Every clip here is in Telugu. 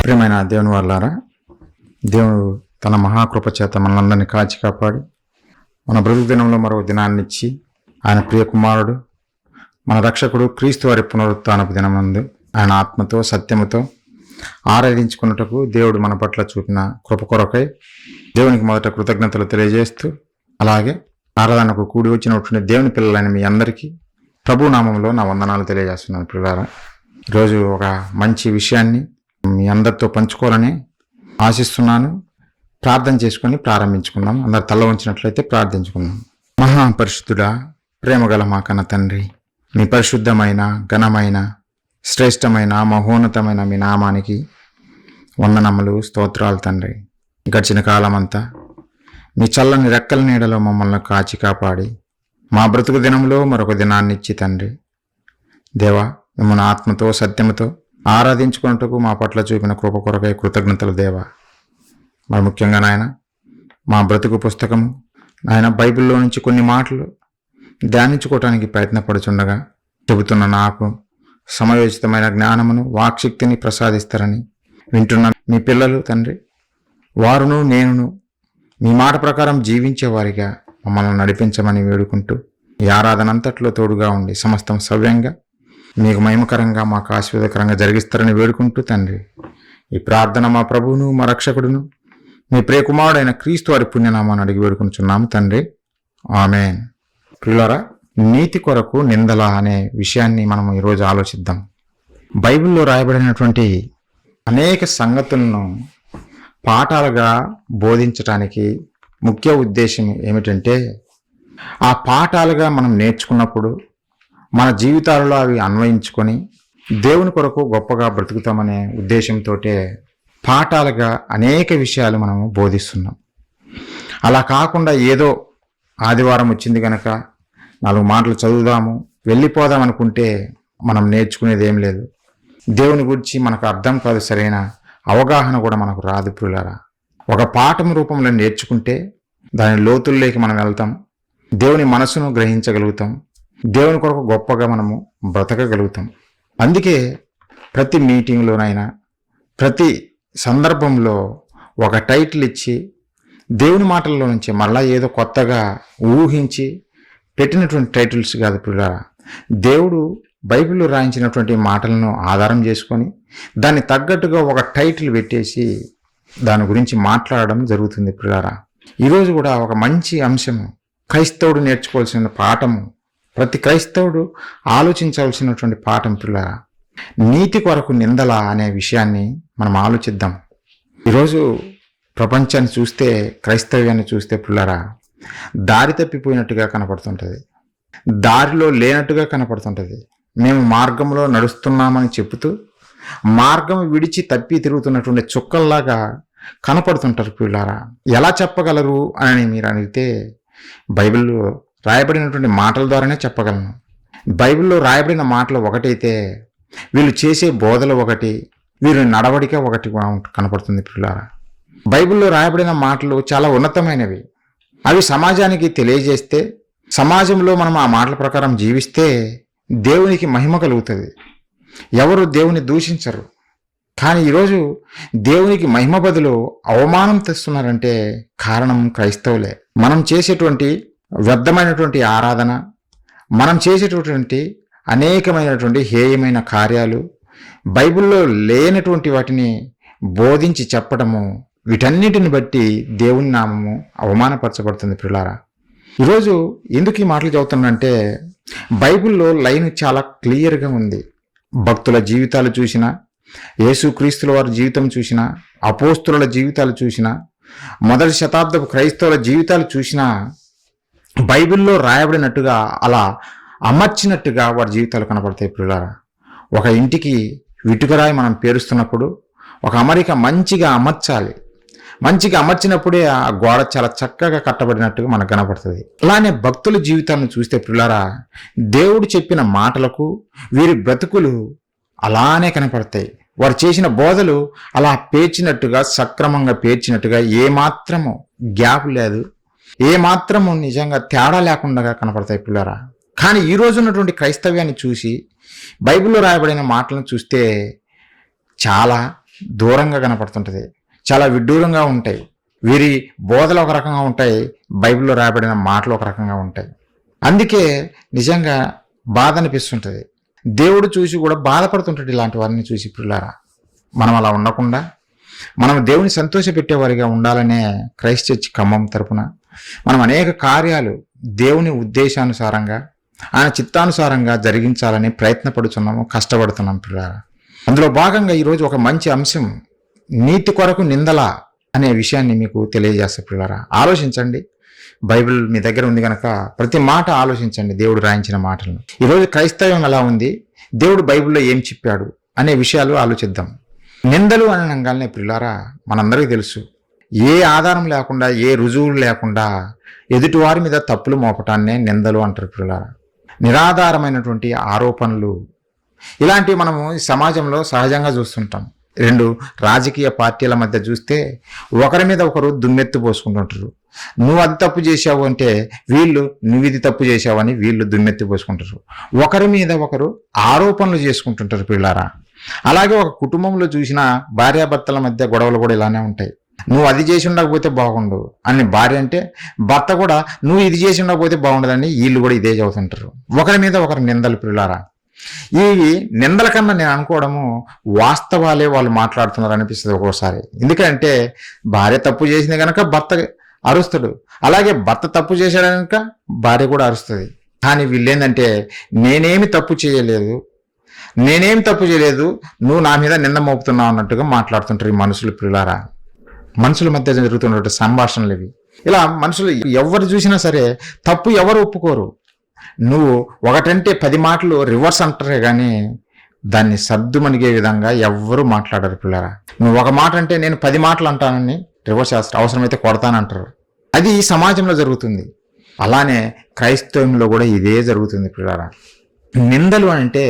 ప్రియమైన దేవుని వాళ్ళారా, దేవుడు తన మహాకృప చేత మనలందరినీ కాచి కాపాడి మన బ్రతుకు దినంలో మరో దినాన్ని ఇచ్చి ఆయన ప్రియ కుమారుడు మన రక్షకుడు క్రీస్తు వారి పునరుత్థానపు దినమందు ఆయన ఆత్మతో సత్యముతో ఆరాధించుకున్నటకు దేవుడు మన పట్ల చూపిన కృప కొరకై దేవునికి మొదట కృతజ్ఞతలు తెలియజేస్తూ, అలాగే ఆరాధనకు కూడి వచ్చినటువంటి దేవుని పిల్లలైన మీ అందరికీ ప్రభు నామంలో నా వందనాలు తెలియజేస్తున్నాను. పిల్లలారా, ఈరోజు ఒక మంచి విషయాన్ని మీ అందరితో పంచుకోవాలని ఆశిస్తున్నాను. ప్రార్థన చేసుకుని ప్రారంభించుకుందాం. అందరు తల వంచినట్లయితే ప్రార్థించుకుందాం. మహాపరిశుద్ధుడా, ప్రేమగల మా కన్న తండ్రి, మీ పరిశుద్ధమైన ఘనమైన శ్రేష్టమైన మహోన్నతమైన మీ నామానికి వందనములు, స్తోత్రాలు తండ్రి. గడిచిన కాలమంతా మీ చల్లని రెక్కల నీడలో మమ్మల్ని కాచి కాపాడి మా బ్రతుకు దినంలో మరొక దినాన్ని ఇచ్చి తండ్రి దేవా, మిమ్మల్ని ఆత్మతో సత్యముతో ఆరాధించుకున్నట్టుకు మా పట్ల చూపిన కృప కొరకై కృతజ్ఞతలు దేవా. మరి ముఖ్యంగా నాయన, మా బ్రతుకు పుస్తకము నాయన బైబిల్లో నుంచి కొన్ని మాటలు ధ్యానించుకోవటానికి ప్రయత్నపడుచుండగా చెబుతున్న నాకు సమయోచితమైన జ్ఞానమును వాక్శక్తిని ప్రసాదిస్తారని వింటున్న మీ పిల్లలు తండ్రి, వారును నేనును మీ మాట ప్రకారం జీవించేవారిగా మమ్మల్ని నడిపించమని వేడుకుంటూ ఈ ఆరాధన అంతట్లో తోడుగా ఉండి సమస్తం సవ్యంగా మీకు మహిమకరంగా మాకు ఆశీర్వాదకరంగా జరిగిస్తారని వేడుకుంటూ తండ్రి, ఈ ప్రార్థన మా ప్రభువును మా రక్షకుడును మీ ప్రియకుమారుడైన క్రీస్తు వారి పుణ్యనామాన్ని అడిగి వేడుకుంటున్నాము తండ్రి, ఆమేన్. ప్రియులారా, నీతి కొరకు నిందల అనే విషయాన్ని మనం ఈరోజు ఆలోచిద్దాం. బైబిల్లో రాయబడినటువంటి అనేక సంగతులను పాఠాలుగా బోధించటానికి ముఖ్య ఉద్దేశం ఏమిటంటే, ఆ పాఠాలుగా మనం నేర్చుకున్నప్పుడు మన జీవితాలలో అవి అన్వయించుకొని దేవుని కొరకు గొప్పగా బ్రతుకుతామనే ఉద్దేశంతో పాఠాలుగా అనేక విషయాలు మనము బోధిస్తున్నాం. అలా కాకుండా ఏదో ఆదివారం వచ్చింది కనుక 4 మాటలు చదువుదాము వెళ్ళిపోదాం అనుకుంటే మనం నేర్చుకునేది ఏం లేదు. దేవుని గురించి మనకు అర్థం కాదు, సరైన అవగాహన కూడా మనకు రాదు. ప్రియులారా, ఒక పాఠం రూపంలో నేర్చుకుంటే దాని లోతుల్లోకి మనం వెళ్తాం, దేవుని మనసును గ్రహించగలుగుతాం, దేవుని కొరకు గొప్పగా మనము బ్రతకగలుగుతాం. అందుకే ప్రతి మీటింగ్లోనైనా ప్రతి సందర్భంలో ఒక టైటిల్ ఇచ్చి దేవుని మాటల్లో నుంచి మళ్ళా ఏదో కొత్తగా ఊహించి పెట్టినటువంటి టైటిల్స్ కాదు పిల్లరా. దేవుడు బైబిల్లో రాయించినటువంటి మాటలను ఆధారం చేసుకొని దాన్ని తగ్గట్టుగా ఒక టైటిల్ పెట్టేసి దాని గురించి మాట్లాడడం జరుగుతుంది పిల్లరా. ఈరోజు కూడా ఒక మంచి అంశము, క్రైస్తవుడు నేర్చుకోవాల్సిన పాఠము, ప్రతి క్రైస్తవుడు ఆలోచించవలసినటువంటి పాఠం పిల్లరా, నీతి కొరకు నిందల అనే విషయాన్ని మనం ఆలోచిద్దాం. ఈరోజు ప్రపంచాన్ని చూస్తే, క్రైస్తవ్యాన్ని చూస్తే పిల్లరా, దారి తప్పిపోయినట్టుగా కనపడుతుంటుంది, దారిలో లేనట్టుగా కనపడుతుంటుంది. మేము మార్గంలో నడుస్తున్నామని చెబుతూ మార్గం విడిచి తప్పి తిరుగుతున్నటువంటి చుక్కల్లాగా కనపడుతుంటారు పిల్లారా. ఎలా చెప్పగలరు అని మీరు అడిగితే బైబిల్లో రాయబడినటువంటి మాటల ద్వారానే చెప్పగలను. బైబిల్లో రాయబడిన మాటలు ఒకటైతే వీళ్ళు చేసే బోధలు ఒకటి, వీరి నడవడిక ఒకటి కనపడుతుంది పిల్లారా. బైబిల్లో రాయబడిన మాటలు చాలా ఉన్నతమైనవి. అవి సమాజానికి తెలియజేస్తే, సమాజంలో మనం ఆ మాటల ప్రకారం జీవిస్తే దేవునికి మహిమ కలుగుతుంది. ఎవరు దేవుని దూషించరు. కానీ ఈరోజు దేవునికి మహిమ బదులు అవమానం తెస్తున్నారంటే కారణం క్రైస్తవులే. మనం చేసేటువంటి వ్యర్థమైనటువంటి ఆరాధన, మనం చేసేటటువంటి అనేకమైనటువంటి హేయమైన కార్యాలు, బైబిల్లో లేనటువంటి వాటిని బోధించి చెప్పడము, వీటన్నిటిని బట్టి దేవుని నామము అవమానపరచబడుతుంది పిల్లారా. ఈరోజు ఎందుకు ఈ మాటలు చదువుతున్నానంటే, బైబిల్లో లైన్ చాలా క్లియర్గా ఉంది. భక్తుల జీవితాలు చూసినా, యేసుక్రీస్తుల వారి జీవితం చూసినా, అపోస్తుల జీవితాలు చూసినా, మొదటి శతాబ్దపు క్రైస్తవుల జీవితాలు చూసినా, బైబిల్లో రాయబడినట్టుగా అలా అమర్చినట్టుగా వారి జీవితాలు కనపడతాయి పిల్లారా. ఒక ఇంటికి ఇటుకరాయి మనం పేరుస్తున్నప్పుడు ఒక అమరిక మంచిగా అమర్చాలి. మంచిగా అమర్చినప్పుడే ఆ గోడ చాలా చక్కగా కట్టబడినట్టుగా మనకు కనపడుతుంది. అలానే భక్తుల జీవితాలను చూస్తే పిల్లారా, దేవుడు చెప్పిన మాటలకు వీరి బ్రతుకులు అలానే కనపడతాయి. వారు చేసిన బోధలు అలా పేర్చినట్టుగా, సక్రమంగా పేర్చినట్టుగా, ఏమాత్రము గ్యాప్ లేదు, ఏమాత్రము నిజంగా తేడా లేకుండా కనపడతాయి పిల్లారా. కానీ ఈ రోజు ఉన్నటువంటి క్రైస్తవ్యాన్ని చూసి బైబిల్లో రాయబడిన మాటలను చూస్తే చాలా దూరంగా కనపడుతుంటుంది, చాలా విడ్డూరంగా ఉంటాయి. వీరి బోధలు ఒక రకంగా ఉంటాయి, బైబిల్లో రాయబడిన మాటలు ఒక రకంగా ఉంటాయి. అందుకే నిజంగా బాధ అనిపిస్తుంటుంది. దేవుడు చూసి కూడా బాధపడుతుంటాడు ఇలాంటి వారిని చూసి. పిల్లారా, మనం అలా ఉండకుండా మనం దేవుని సంతోషపెట్టేవారిగా ఉండాలనే క్రైస్ట్ చర్చ్ ఖమ్మం తరపున మనం అనేక కార్యాలు దేవుని ఉద్దేశానుసారంగా ఆయన చిత్తానుసారంగా జరిగించాలని ప్రయత్నపడుతున్నాము, కష్టపడుతున్నాం పిల్లారా. అందులో భాగంగా ఈరోజు ఒక మంచి అంశం, నీతి కొరకు నిందల అనే విషయాన్ని మీకు తెలియజేస్తా పిల్లారా. ఆలోచించండి, బైబిల్ మీ దగ్గర ఉంది కనుక ప్రతి మాట ఆలోచించండి, దేవుడు రాయించిన మాటలను. ఈరోజు క్రైస్తవం ఎలా ఉంది, దేవుడు బైబిల్లో ఏం చెప్పాడు అనే విషయాలు ఆలోచిద్దాం. నిందలు అనగానే పిల్లారా, మనందరికీ తెలుసు, ఏ ఆధారం లేకుండా ఏ రుజువులు లేకుండా ఎదుటివారి మీద తప్పులు మోపటాన్నే నిందలు అంటారు పిల్లారా. నిరాధారమైనటువంటి ఆరోపణలు ఇలాంటివి మనము ఈ సమాజంలో సహజంగా చూస్తుంటాం. రెండు రాజకీయ పార్టీల మధ్య చూస్తే ఒకరి మీద ఒకరు దుమ్మెత్తు పోసుకుంటుంటారు. నువ్వు అది తప్పు చేశావు అంటే వీళ్ళు నువ్వు ఇది తప్పు చేశావని వీళ్ళు దుమ్మెత్తి పోసుకుంటారు. ఒకరి మీద ఒకరు ఆరోపణలు చేసుకుంటుంటారు పిల్లారా. అలాగే ఒక కుటుంబంలో చూసిన భార్యాభర్తల మధ్య గొడవలు కూడా ఇలానే ఉంటాయి. నువ్వు అది చేసి ఉండకపోతే బాగుండు అని భార్య అంటే, భర్త కూడా నువ్వు ఇది చేసి ఉండకపోతే బాగుండదని వీళ్ళు కూడా ఇదే చదువుతుంటారు. ఒకరి మీద ఒకరు నిందలు పిల్లారా. ఈ నిందల కన్నా నేను అనుకోవడము వాస్తవాలే వాళ్ళు మాట్లాడుతున్నారు అనిపిస్తుంది ఒక్కోసారి. ఎందుకంటే భార్య తప్పు చేసింది కనుక భర్త అరుస్తాడు, అలాగే భర్త తప్పు చేశాడు కనుక భార్య కూడా అరుస్తుంది. కానీ వీళ్ళేందంటే నేనేమి తప్పు చేయలేదు నువ్వు నా మీద నింద మోపుతున్నావు అన్నట్టుగా మాట్లాడుతుంటారు ఈ మనుషులు పిల్లారా. మనుషుల మధ్య జరుగుతున్నటువంటి సంభాషణలు ఇవి. ఇలా మనుషులు ఎవరు చూసినా సరే తప్పు ఎవరు ఒప్పుకోరు. నువ్వు ఒకటంటే 10 మాటలు రివర్స్ అంటారే కానీ దాన్ని సర్దుమణిగే విధంగా ఎవ్వరూ మాట్లాడరు పిల్లరా. నువ్వు ఒక మాట అంటే నేను 10 మాటలు అంటానని రివర్స్ చేస్తారు, అవసరమైతే కొడతానంటారు. అది ఈ సమాజంలో జరుగుతుంది. అలానే క్రైస్తవంలో కూడా ఇదే జరుగుతుంది పిల్లరా. నిందలు అంటే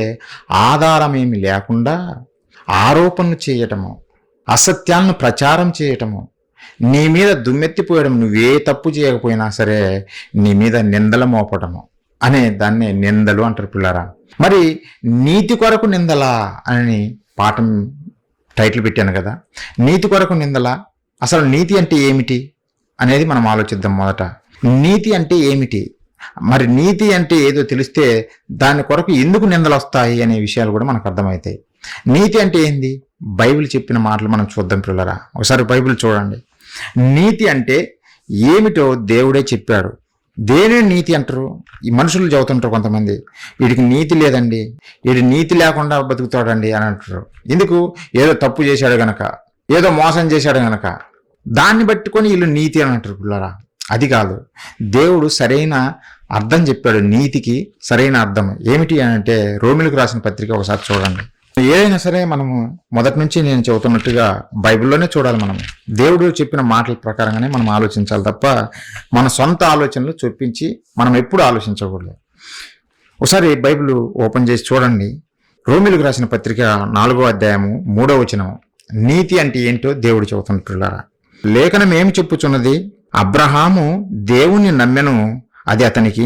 ఆధారం ఏమి లేకుండా ఆరోపణలు చేయటము, అసత్యాలను ప్రచారం చేయటము, నీ మీద దుమ్మెత్తిపోయడం, నువ్వే తప్పు చేయకపోయినా సరే నీ మీద నిందలు మోపటము అనే దాన్ని నిందలు అంటారు పిల్లారా. మరి నీతి కొరకు నిందలా అని పాఠం టైటిల్ పెట్టాను కదా. నీతి కొరకు నిందల, అసలు నీతి అంటే ఏమిటి అనేది మనం ఆలోచిద్దాం. మొదట నీతి అంటే ఏమిటి, మరి నీతి అంటే ఏదో తెలిస్తే దాని కొరకు ఎందుకు నిందలు వస్తాయి అనే విషయాలు కూడా మనకు అర్థమవుతాయి. నీతి అంటే ఏంది, బైబిల్ చెప్పిన మాటలు మనం చూద్దాం పిల్లరా. ఒకసారి బైబిల్ చూడండి. నీతి అంటే ఏమిటో దేవుడే చెప్పాడు. దేనిని నీతి అంటారు? ఈ మనుషులు చదువుతుంటారు కొంతమంది, వీడికి నీతి లేదండి, వీడి నీతి లేకుండా బతుకుతాడండి అని అంటారు. ఎందుకు? ఏదో తప్పు చేశాడు గనక, ఏదో మోసం చేశాడు గనక దాన్ని పట్టుకొని వీళ్ళు నీతి అని అంటారు పిల్లరా. అది కాదు, దేవుడు సరైన అర్థం చెప్పాడు. నీతికి సరైన అర్థం ఏమిటి అని అంటే రోమిలకు రాసిన పత్రిక ఒకసారి చూడండి. ఏదైనా సరే మనము మొదటి నుంచి నేను చెబుతున్నట్టుగా బైబిల్లోనే చూడాలి. మనం దేవుడు చెప్పిన మాటల ప్రకారంగానే మనం ఆలోచించాలి తప్ప మన సొంత ఆలోచనలు చొప్పించి మనం ఎప్పుడు ఆలోచించకూడదు. ఒకసారి బైబిల్ ఓపెన్ చేసి చూడండి. రోమిలకు రాసిన పత్రిక 4వ అధ్యాయము 3వ వచనం. నీతి అంటే ఏంటో దేవుడు చెబుతున్నట్టులారా. లేఖనం ఏమి చెప్పుచున్నది? అబ్రహాము దేవుణ్ణి నమ్మెను, అది అతనికి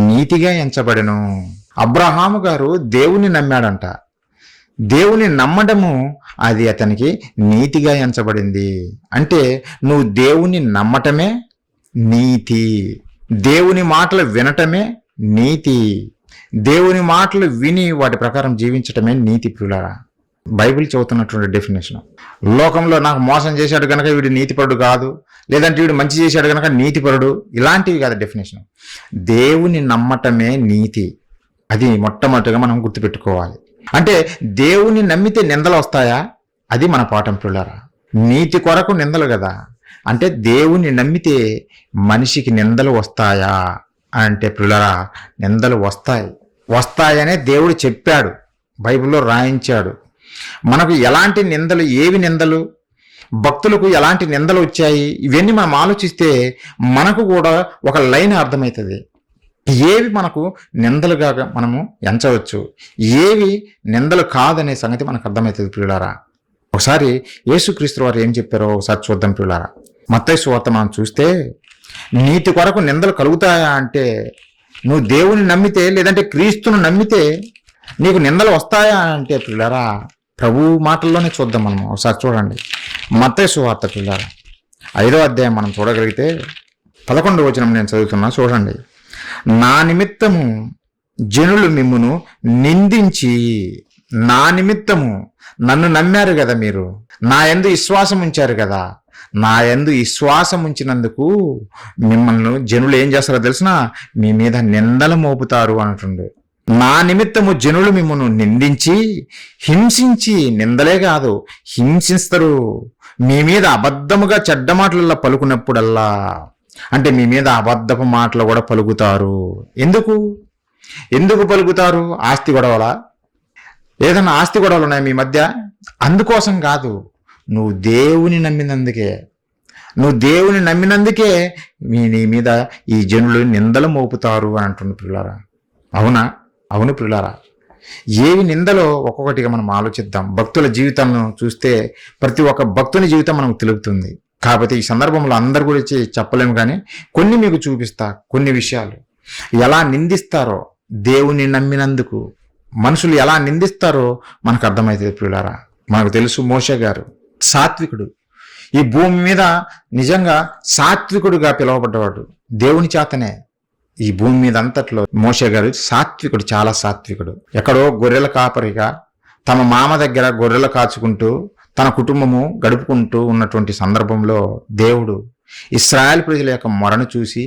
నీతిగా ఎంచబడెను. అబ్రహాము గారు దేవుణ్ణి నమ్మాడంట. దేవుని నమ్మడము అది అతనికి నీతిగా ఎంచబడింది. అంటే నువ్వు దేవుని నమ్మటమే నీతి, దేవుని మాటలు వినటమే నీతి, దేవుని మాటలు విని వాటి ప్రకారం జీవించటమే నీతి ప్రియులారా. బైబిల్ చదువుతున్నటువంటి డెఫినేషన్. లోకంలో నాకు మోసం చేశాడు కనుక వీడు నీతిపరుడు కాదు, లేదంటే వీడు మంచి చేశాడు కనుక నీతిపరుడు, ఇలాంటివి కాదు డెఫినేషన్. దేవుని నమ్మటమే నీతి. అది మొట్టమొదటిగా మనం గుర్తుపెట్టుకోవాలి. అంటే దేవుని నమ్మితే నిందలు వస్తాయా? అది మన పాఠం పిల్లరా. నీతి కొరకు నిందలు కదా. అంటే దేవుని నమ్మితే మనిషికి నిందలు వస్తాయా అంటే పిల్లరా, నిందలు వస్తాయనే దేవుడు చెప్పాడు, బైబిల్లో రాయించాడు. మనకు ఎలాంటి నిందలు, ఏవి నిందలు, భక్తులకు ఎలాంటి నిందలు వచ్చాయి, ఇవన్నీ మనం ఆలోచిస్తే మనకు కూడా ఒక లైన్ అర్థమవుతుంది. ఏవి మనకు నిందలుగా మనము ఎంచవచ్చు, ఏవి నిందలు కాదనే సంగతి మనకు అర్థమవుతుంది ప్రియులారా. ఒకసారి యేసుక్రీస్తు వారు ఏం చెప్పారో ఒకసారి చూద్దాం ప్రియులారా. మత్తయి సువార్త మనం చూస్తే నీతి కొరకు నిందలు కలుగుతాయా అంటే నువ్వు దేవుని నమ్మితే, లేదంటే క్రీస్తును నమ్మితే నీకు నిందలు వస్తాయా అంటే ప్రియులారా, ప్రభు మాటల్లోనే చూద్దాం మనం. ఒకసారి చూడండి, మత్తయి సువార్త పిల్లారా 5వ అధ్యాయం మనం చూడగలిగితే 11వ వచనం నేను చదువుతున్నా, చూడండి. నా నిమిత్తము జనులు మిమ్మును నిందించి, నా నిమిత్తము నన్ను నమ్మారు కదా, మీరు నా యందు విశ్వాసం ఉంచారు కదా, నా యందు విశ్వాసం ఉంచినందుకు మిమ్మల్ని జనులు ఏం చేస్తారో తెలిసిన, మీ మీద నిందలు మోపుతారు అంటుండే. నా నిమిత్తము జనులు మిమ్మల్ని నిందించి హింసించి, నిందలే కాదు హింసిస్తారు, మీ మీద అబద్ధముగా చెడ్డ మాటలలో పలుకున్నప్పుడల్లా, అంటే మీ మీద అబద్ధపు మాటలు కూడా పలుకుతారు. ఎందుకు పలుకుతారు? ఆస్తి గొడవలా? ఏదైనా ఆస్తి గొడవలు ఉన్నాయి మీ మధ్య? అందుకోసం కాదు, నువ్వు దేవుని నమ్మినందుకే నీ మీద ఈ జనులు నిందలు మోపుతారు అని అంటుంది పిల్లారా. అవును పిల్లారా. ఏవి నిందలో ఒక్కొక్కటిగా మనం ఆలోచిద్దాం. భక్తుల జీవితాలను చూస్తే ప్రతి ఒక్క భక్తుని జీవితం మనకు తెలుపుతుంది. కాబట్టి ఈ సందర్భంలో అందరి గురించి చెప్పలేము, కానీ కొన్ని మీకు చూపిస్తా. కొన్ని విషయాలు ఎలా నిందిస్తారో, దేవుని నమ్మినందుకు మనుషులు ఎలా నిందిస్తారో మనకు అర్థమవుతుంది పిల్లారా. మనకు తెలుసు, మోషే గారు సాత్వికుడు, ఈ భూమి మీద నిజంగా సాత్వికుడుగా పిలువబడ్డవాడు దేవుని చేతనే. ఈ భూమి మీద అంతట్లో మోషే గారు సాత్వికుడు, చాలా సాత్వికుడు. ఎక్కడో గొర్రెల కాపరిగా తమ మామ దగ్గర గొర్రెలు కాచుకుంటూ తన కుటుంబము గడుపుకుంటూ ఉన్నటువంటి సందర్భంలో దేవుడు ఇశ్రాయేలు ప్రజల యొక్క మొరను చూసి,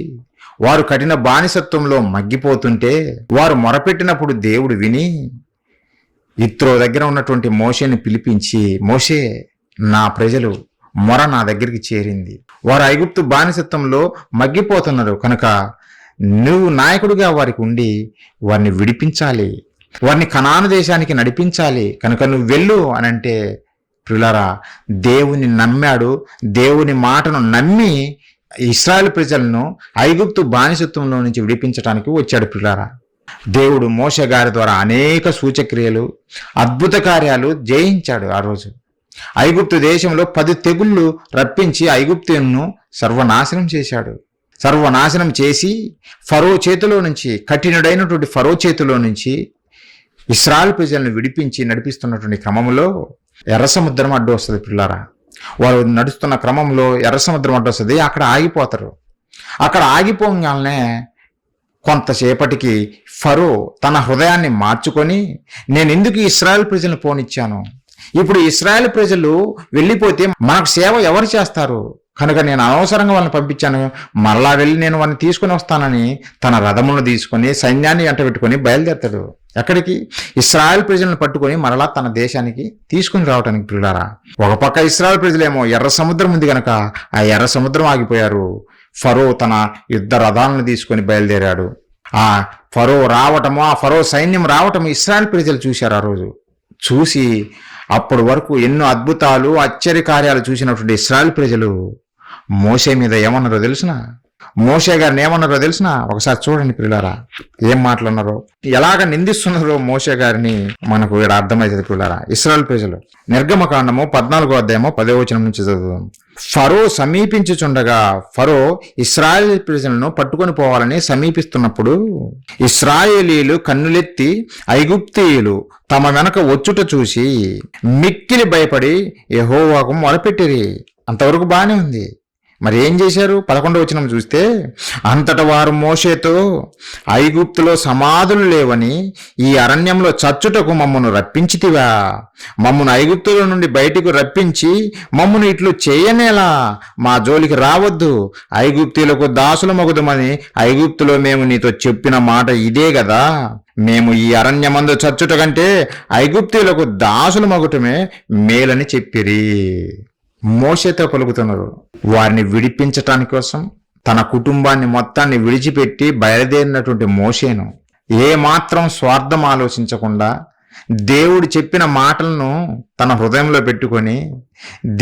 వారు కఠిన బానిసత్వంలో మగ్గిపోతుంటే వారు మొరపెట్టినప్పుడు దేవుడు విని ఇత్రో దగ్గర ఉన్నటువంటి మోషేని పిలిపించి, మోషే, నా ప్రజలు మొర నా దగ్గరికి చేరింది, వారు ఐగుప్తు బానిసత్వంలో మగ్గిపోతున్నారు కనుక నువ్వు నాయకుడిగా వారికి ఉండి వారిని విడిపించాలి, వారిని కనాను దేశానికి నడిపించాలి, కనుక నువ్వు వెళ్ళు అని అంటే, ప్రియులారా, దేవుని నమ్మాడు. దేవుని మాటను నమ్మి ఇశ్రాయేలు ప్రజలను ఐగుప్తు బానిసత్వంలో నుంచి విడిపించడానికి వచ్చాడు ప్రియులారా. దేవుడు మోషే గారి ద్వారా అనేక సూచక్రియలు, అద్భుత కార్యాలు జయించాడు. ఆ రోజు ఐగుప్తు దేశంలో 10 తెగుళ్ళు రప్పించి ఐగుప్తును సర్వనాశనం చేశాడు. సర్వనాశనం చేసి ఫరో చేతిలో నుంచి, కఠినుడైనటువంటి ఫరో చేతిలో నుంచి ఇశ్రాయేలు ప్రజలను విడిపించి నడిపిస్తున్నటువంటి క్రమంలో ఎర్ర సముద్రం అడ్డు వస్తుంది పిల్లారా. వారు నడుస్తున్న క్రమంలో ఎర్ర సముద్రం అడ్డు వస్తుంది. అక్కడ ఆగిపోతారు. అక్కడ ఆగిపోగానే కొంతసేపటికి ఫరో తన హృదయాన్ని మార్చుకొని, నేను ఎందుకు ఇశ్రాయేలు ప్రజలను పోనిచ్చాను, ఇప్పుడు ఇశ్రాయేలు ప్రజలు వెళ్ళిపోతే మనకు సేవ ఎవరు చేస్తారు, కనుక నేను అనవసరంగా వాళ్ళని పంపించాను, మరలా వెళ్ళి నేను వాళ్ళని తీసుకుని వస్తానని తన రథములను తీసుకొని సైన్యాన్ని వెంట పెట్టుకొని బయలుదేరతాడు. ఎక్కడికి? ఇశ్రాయేలు ప్రజలను పట్టుకొని మరలా తన దేశానికి తీసుకుని రావడానికి పిల్లారా. ఒక పక్క ఇశ్రాయేలు ప్రజలేమో ఎర్ర సముద్రం ఉంది కనుక ఆ ఎర్ర సముద్రం ఆగిపోయారు. ఫరో తన యుద్ధ రథాలను తీసుకొని బయలుదేరాడు. ఆ ఫరో రావటము, ఆ ఫరో సైన్యం రావటము ఇశ్రాయేలు ప్రజలు చూశారు. ఆ రోజు చూసి అప్పటి వరకు ఎన్నో అద్భుతాలు, ఆశ్చర్య కార్యాలు చూసినటువంటి ఇశ్రాయేలు ప్రజలు మోషే మీద ఏమన్నారో తెలుసునా? మోషే గారిని ఏమన్నారో తెలుసునా? ఒకసారి చూడండి పిల్లారా, ఏం మాట్లాడినారో, ఎలాగ నిందిస్తున్నారో మోషే గారిని మనకు ఇక్కడ అర్థమవుతుంది పిల్లారా. ఇశ్రాయేలు ప్రజలు నిర్గమకాండము 14వ అధ్యాయము 10వ వచనం నుంచి చదువుదాం. ఫరో సమీపించుచుండగా, ఫరో ఇశ్రాయేలు ప్రజలను పట్టుకొని పోవాలని సమీపిస్తున్నప్పుడు ఇశ్రాయేలీలు కన్నులెత్తి ఐగుప్తీయులు తమ వెనక వచ్చుట చూసి మిక్కిలి భయపడి యెహోవాకు మొరపెట్టిరి. అంతవరకు బాగానే ఉంది. మరి ఏం చేశారు? 11వ వచనం చూస్తే, అంతట వారు మోషేతో, ఐగుప్తులో సమాధులు లేవని ఈ అరణ్యంలో చచ్చుటకు మమ్మను రప్పించితివా? మమ్మను ఐగుప్తుల నుండి బయటకు రప్పించి మమ్మను ఇట్లు చేయనేలా? మా జోలికి రావద్దు, ఐగుప్తులకు దాసుల మగుదమని ఐగుప్తులో మేము నీతో చెప్పిన మాట ఇదే కదా. మేము ఈ అరణ్యమందు చచ్చుట కంటే ఐగుప్తులకు దాసుల మగుటమే మేలని చెప్పిరి. మోషేతో పలుకుతున్నారు. వారిని విడిపించటాని కోసం తన కుటుంబాన్ని మొత్తాన్ని విడిచిపెట్టి బయలుదేరినటువంటి మోషేను ఏమాత్రం స్వార్థం ఆలోచించకుండా దేవుడు చెప్పిన మాటలను తన హృదయంలో పెట్టుకొని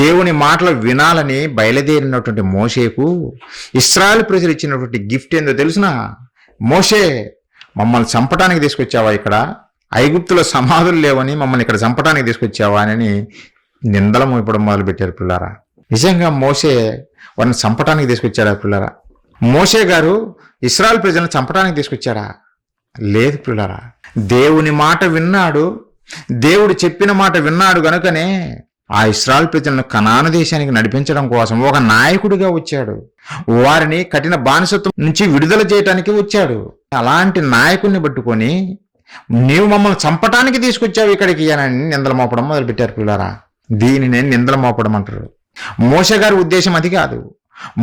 దేవుని మాటలు వినాలని బయలుదేరినటువంటి మోషేకు ఇశ్రాయేలు ప్రజలు ఇచ్చినటువంటి గిఫ్ట్ ఏందో తెలుసునా? మోషే, మమ్మల్ని చంపటానికి తీసుకొచ్చావా? ఇక్కడ ఐగుప్తులో సమాధులు లేవని మమ్మల్ని ఇక్కడ చంపటానికి తీసుకొచ్చావా అని నిందలు మోపడం మొదలుపెట్టారు పిల్లారా. నిజంగా మోషే వారిని చంపటానికి తీసుకొచ్చాడా పిల్లారా? మోషే గారు ఇశ్రాయేలు ప్రజలను చంపటానికి తీసుకొచ్చాడా? లేదు పిల్లారా. దేవుని మాట విన్నాడు, దేవుడు చెప్పిన మాట విన్నాడు గనుకనే ఆ ఇశ్రాయేలు ప్రజలను కనాను దేశానికి నడిపించడం కోసం ఒక నాయకుడిగా వచ్చాడు. వారిని కఠిన బానిసత్వం నుంచి విడుదల చేయటానికి వచ్చాడు. అలాంటి నాయకుడిని పట్టుకొని నీవు మమ్మల్ని చంపటానికి తీసుకొచ్చావు ఇక్కడికి అని నిందలు మోపడం మొదలుపెట్టారు పిల్లారా. దీనినే నిందలు మోపడం అంటారు. మోషే గారి ఉద్దేశం అది కాదు.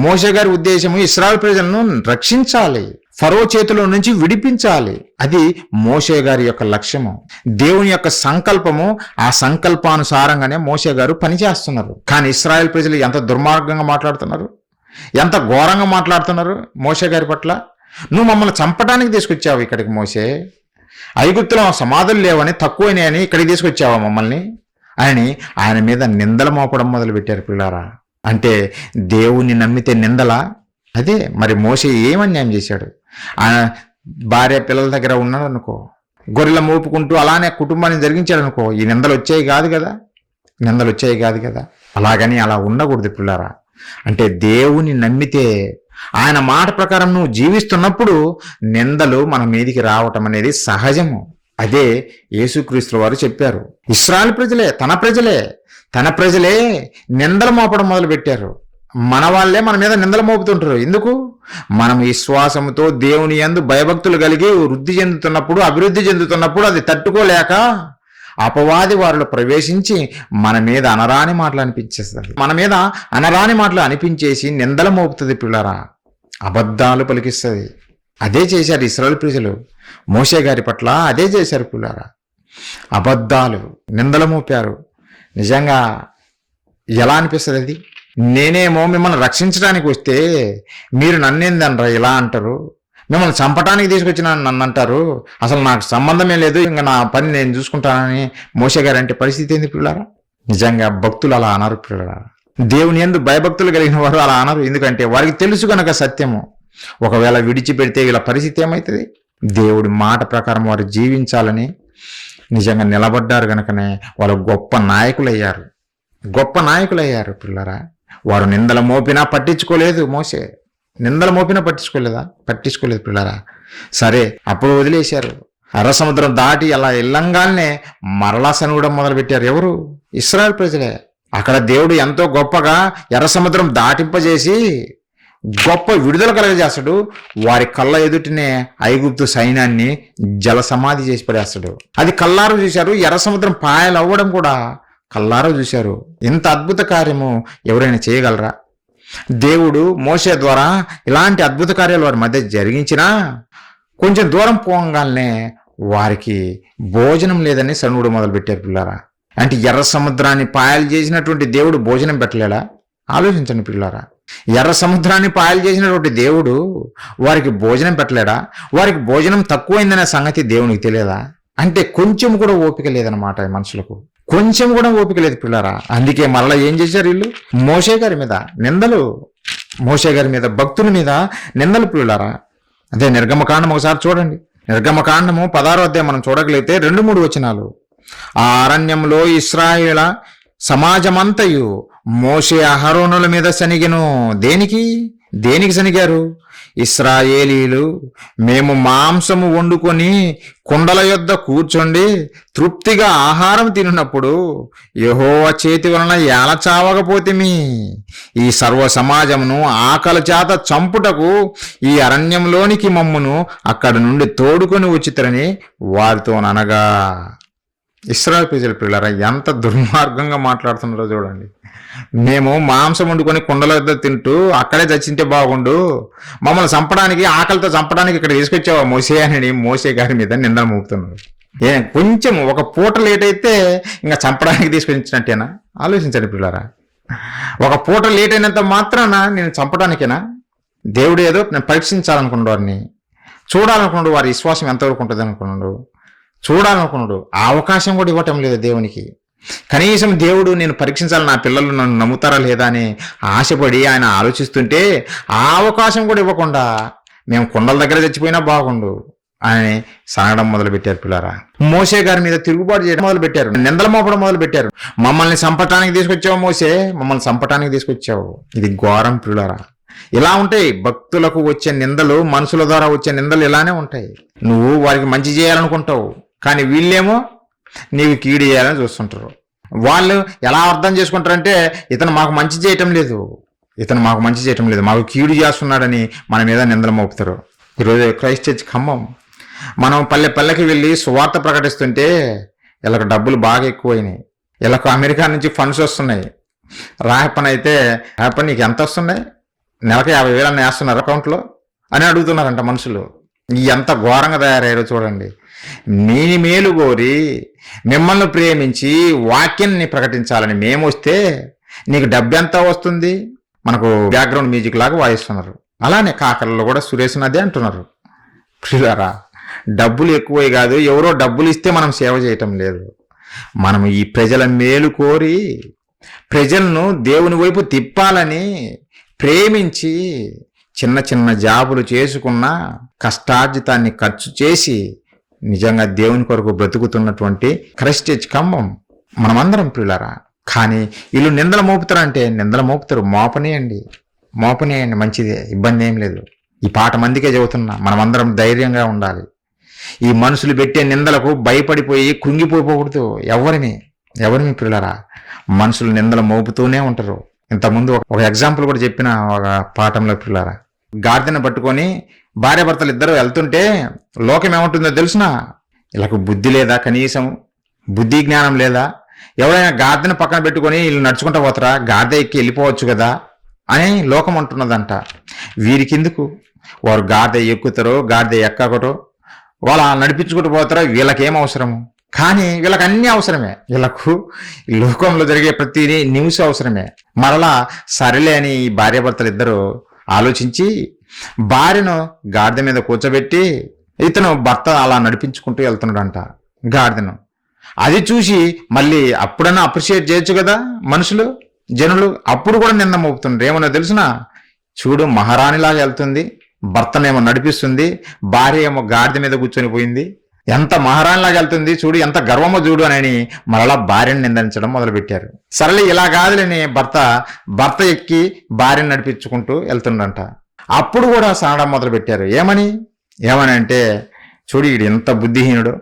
మోషే గారి ఉద్దేశము ఇశ్రాయేలు ప్రజలను రక్షించాలి, ఫరో చేతిలో నుంచి విడిపించాలి. అది మోషే గారి యొక్క లక్ష్యము, దేవుని యొక్క సంకల్పము. ఆ సంకల్పానుసారంగానే మోషే గారు పనిచేస్తున్నారు. కానీ ఇశ్రాయేలు ప్రజలు ఎంత దుర్మార్గంగా మాట్లాడుతున్నారు, ఎంత ఘోరంగా మాట్లాడుతున్నారు మోషే గారి పట్ల. నువ్వు మమ్మల్ని చంపడానికి తీసుకొచ్చావు ఇక్కడికి మోషే, ఐగుప్తులో సమాధులు లేవని తక్కువైనాయని ఇక్కడికి తీసుకొచ్చావా మమ్మల్ని అని ఆయన మీద నిందలు మోపడం మొదలుపెట్టారు పిల్లారా. అంటే దేవుణ్ణి నమ్మితే నిందలా? అదే మరి మోషే ఏమన్యాయం చేశాడు? ఆయన భార్య పిల్లల దగ్గర ఉన్నాడు అనుకో, గొర్రెల మోపుకుంటూ అలానే కుటుంబాన్ని జరిగించాడు అనుకో, ఈ నిందలు వచ్చాయి కాదు కదా. అలాగని అలా ఉండకూడదు పిల్లారా. అంటే దేవుని నమ్మితే ఆయన మాట ప్రకారం నువ్వు జీవిస్తున్నప్పుడు నిందలు మన మీదికి రావటం అనేది సహజము. అదే యేసుక్రీస్తు వారు చెప్పారు. ఇశ్రాయేలు ప్రజలే తన ప్రజలే నిందలు మోపడం మొదలు పెట్టారు. మన వాళ్ళే మన మీద నిందలు మోపుతుంటారు. ఎందుకు? మనం విశ్వాసంతో దేవుని యందు భయభక్తులు కలిగి అభివృద్ధి చెందుతున్నప్పుడు అది తట్టుకోలేక అపవాది వారిలో ప్రవేశించి మన మీద అనరాని మాటలు అనిపించేసి నిందలు మోపుతుంది పిల్లరా, అబద్ధాలు పలికిస్తుంది. అదే చేశారు ఇశ్రాయేలు ప్రజలు మోషే గారి పట్ల, అదే చేశారు పిల్లరా. అబద్ధాలు, నిందలు మోపారు. నిజంగా ఎలా అనిపిస్తుంది అది? నేనేమో మిమ్మల్ని రక్షించడానికి వస్తే మీరు నన్నేందనరా ఇలా అంటారు, మిమ్మల్ని చంపటానికి తీసుకొచ్చిన నన్ను అంటారు, అసలు నాకు సంబంధమే లేదు, ఇంకా నా పని నేను చూసుకుంటానని మోషే గారు అంటే పరిస్థితి ఏంది పిల్లారా? నిజంగా భక్తులు అలా అనరు పిల్లారా. దేవుని యందు భయభక్తులు కలిగిన వారు అలా అనరు. ఎందుకంటే వారికి తెలుసు కనుక సత్యము. ఒకవేళ విడిచిపెడితే వీళ్ళ పరిస్థితి ఏమవుతుంది? దేవుడి మాట ప్రకారం వారు జీవించాలని నిజంగా నిలబడ్డారు కనుకనే వాళ్ళు గొప్ప నాయకులయ్యారు పిల్లరా. వారు నిందలు మోపినా పట్టించుకోలేదు మోషే. పట్టించుకోలేదు పిల్లరా. సరే, అప్పుడు వదిలేశారు. ఎర్ర సముద్రం దాటి అలా ఇల్లంగానే మరలా సనుగడం మొదలుపెట్టారు. ఎవరు? ఇశ్రాయేలు ప్రజలే. అక్కడ దేవుడు ఎంతో గొప్పగా ఎర్ర సముద్రం దాటింపజేసి గొప్ప విడుదల కలగజేస్తాడు. వారి కళ్ళ ఎదుటినే ఐగుప్తు సైన్యాన్ని జల సమాధి చేసి పడేస్తాడు. అది కల్లారు చూశారు. ఎర్ర సముద్రం పాయలు అవ్వడం కూడా కల్లారో చూశారు. ఇంత అద్భుత కార్యము ఎవరైనా చేయగలరా? దేవుడు మోషే ద్వారా ఇలాంటి అద్భుత కార్యాలు వారి మధ్య జరిగించినా కొంచెం దూరం పోగానే వారికి భోజనం లేదని సనుగుడు మొదలుపెట్టారు పిల్లారా. అంటే ఎర్ర సముద్రాన్ని పాయలు చేసినటువంటి దేవుడు భోజనం పెట్టలేడా? ఆలోచించండి పిల్లారా. ఎర్ర సముద్రాన్ని పాయలు చేసినటువంటి దేవుడు వారికి భోజనం పెట్టలేడా? వారికి భోజనం తక్కువైందనే సంగతి దేవునికి తెలియదా? అంటే కొంచెం కూడా ఓపిక లేదనమాట మనుషులకు, కొంచెం కూడా ఓపిక లేదు పిల్లారా. అందుకే మరలా ఏం చేశారు వీళ్ళు? మోషే గారి మీద భక్తుల మీద నిందలు పిల్లారా. అదే నిర్గమకాండం ఒకసారి చూడండి. నిర్గమకాండము 16వ అధ్యాయం మనం చూడగలిగితే 2-3 వచనాలు. ఆ అరణ్యంలో ఇశ్రాయేల సమాజమంతయు మోషే అహరోనుల మీద సనిగెను. దేనికి సనిగారు? ఇశ్రాయేలీలు మేము మాంసము వండుకొని కుండల యొద్ద కూర్చొండి తృప్తిగా ఆహారం తిన్నప్పుడు యెహోవా చేతి వలన ఎలా చావకపోతిమి? ఈ సర్వ సమాజమును ఆకలి చేత చంపుటకు ఈ అరణ్యంలోనికి మమ్మును అక్కడి నుండి తోడుకొని వచ్చితరని వారితో అనగా. ఇశ్రాయేలు ప్రజల పిల్లరా ఎంత దుర్మార్గంగా మాట్లాడుతున్నారో చూడండి. మేము మాంసం వండుకొని కుండల వద్ద తింటూ అక్కడే చచ్చింటే బాగుండు, మమ్మల్ని చంపడానికి, ఆకలితో చంపడానికి ఇక్కడ తీసుకొచ్చావా మోషే అని మోషే గారి మీద నిందలు మోపుతున్నారు. కొంచెం ఒక పూట లేట్ అయితే ఇంకా చంపడానికి తీసుకొచ్చినట్టేనా? ఆలోచించండి పిల్లరా. ఒక పూట లేట్ అయినంత మాత్రాన నేను చంపడానికేనా? దేవుడు ఏదో నేను పరీక్షించాలనుకున్నాడు, వారిని చూడాలనుకున్నాడు, వారి విశ్వాసం ఎంతవరకు ఉంటుంది అనుకున్నాడు, చూడాలనుకున్నాడు. ఆ అవకాశం కూడా ఇవ్వటం లేదు దేవునికి. కనీసం దేవుడు నేను పరీక్షించాలి, నా పిల్లలు నన్ను నమ్ముతారా లేదా అని ఆశపడి ఆయన ఆలోచిస్తుంటే ఆ అవకాశం కూడా ఇవ్వకుండా మేము కుండల దగ్గర చచ్చిపోయినా బాగుండు అని సనగడం మొదలుపెట్టారు పిల్లారా. మోషే గారి మీద తిరుగుబాటు చేయడం మొదలుపెట్టారు, నిందలు మోపడం మొదలుపెట్టారు. మమ్మల్ని చంపటానికి తీసుకొచ్చావు మోషే, మమ్మల్ని చంపటానికి తీసుకొచ్చావు. ఇది ఘోరం పిల్లారా. ఇలా ఉంటాయి భక్తులకు వచ్చే నిందలు, మనుషుల ద్వారా వచ్చే నిందలు ఇలానే ఉంటాయి. నువ్వు వారికి మంచి చేయాలనుకుంటావు, కానీ వీళ్ళేమో నీకు కీడు చేయాలని చూస్తుంటారు. వాళ్ళు ఎలా అర్థం చేసుకుంటారంటే ఇతను మాకు మంచి చేయటం లేదు, మాకు కీడు చేస్తున్నాడని మన మీద నిందలు మోపుతారు. ఈరోజు క్రైస్ట్ చర్చ్ ఖమ్మం మనం పల్లెకి వెళ్ళి సువార్త ప్రకటిస్తుంటే వీళ్ళకి డబ్బులు బాగా ఎక్కువైనాయి, వీళ్ళకు అమెరికా నుంచి ఫండ్స్ వస్తున్నాయి. రాయప్పనైతే రాయప్ప నీకు ఎంత వస్తున్నాయి, నెలకు 50,000 అన్న వేస్తున్నారు అకౌంట్లో అని అడుగుతున్నారంట మనుషులు. ఎంత ఘోరంగా తయారయ్యారో చూడండి. నీ మేలు కోరి మిమ్మల్ని ప్రేమించి వాక్యాన్ని ప్రకటించాలని మేము వస్తే నీకు డబ్బు ఎంత వస్తుంది, మనకు బ్యాక్గ్రౌండ్ మ్యూజిక్ లాగా వాయిస్తున్నారు. అలానే కాకరలో కూడా సురేష్ నది అంటున్నారు. ప్రియులారా, డబ్బులు ఎక్కువే కాదు, ఎవరో డబ్బులు ఇస్తే మనం సేవ చేయటం లేదు. మనం ఈ ప్రజల మేలు కోరి ప్రజలను దేవుని వైపు తిప్పాలని ప్రేమించి చిన్న చిన్న జాబులు చేసుకున్న కష్టార్జితాన్ని ఖర్చు చేసి నిజంగా దేవుని కొరకు బ్రతుకుతున్నటువంటి క్రైస్ట్ చర్చ్ ఖమ్మం మనమందరం ప్రియులారా. కానీ వీళ్ళు నిందలు మోపుతారంటే నిందలు మోపుతారు, మోపనేయండి మంచిదే, ఇబ్బంది ఏం లేదు. ఈ పాట మందికే చెబుతున్నా, మనమందరం ధైర్యంగా ఉండాలి. ఈ మనుషులు పెట్టే నిందలకు భయపడిపోయి కృంగిపోకూడదు. ఎవరిని పిల్లరా, మనుషులు నిందలు మోపుతూనే ఉంటారు. ఇంతకుముందు ఒక ఎగ్జాంపుల్ కూడా చెప్పిన ఒక పాఠంలో పిల్లరా, గాడిదను పట్టుకొని భార్యాభర్తలు ఇద్దరు వెళ్తుంటే లోకం ఏమంటుందో తెలుసునా, వీళ్ళకు బుద్ధి లేదా, కనీసం బుద్ధి జ్ఞానం లేదా, ఎవరైనా గాడిదను పక్కన పెట్టుకొని వీళ్ళు నడుచుకుంటూ పోతారా, గాడిద ఎక్కి వెళ్ళిపోవచ్చు కదా అని లోకం అంటున్నదంట. వీరికిందుకు, వారు గాడిద ఎక్కుతారో గాడిద ఎక్కకటో వాళ్ళు నడిపించుకుంటూ పోతారో వీళ్ళకేం అవసరము. కానీ వీళ్ళకి అన్ని అవసరమే, వీళ్ళకు లోకంలో జరిగే ప్రతి న్యూస్ అవసరమే. మరలా సరేలే అని ఈ భార్యాభర్తలు ఇద్దరు ఆలోచించి భార్యను గాడిద మీద కూర్చోబెట్టి ఇతను భర్త అలా నడిపించుకుంటూ వెళ్తున్నాడంట గాడిదను. అది చూసి మళ్ళీ అప్పుడన్నా అప్రిషియేట్ చేయొచ్చు కదా జనులు. అప్పుడు కూడా నింద మోపుతుండ్రు. ఏమన్నా తెలుసునా, చూడు మహారాణిలాగా వెళ్తుంది, భర్తనేమో నడిపిస్తుంది, భార్య ఏమో గాడిద మీద కూర్చొని పోయింది, ఎంత మహారాణిలాగా వెళ్తుంది చూడు, ఎంత గర్వమో చూడు అని మరలా భార్యను నిందించడం మొదలుపెట్టారు. సరళి ఇలా కాదులేని భర్త ఎక్కి భార్యను నడిపించుకుంటూ వెళ్తుండంట. అప్పుడు కూడా సనడం మొదలుపెట్టారు. ఏమని అంటే చూడు వీడు ఎంత బుద్ధిహీనుడు,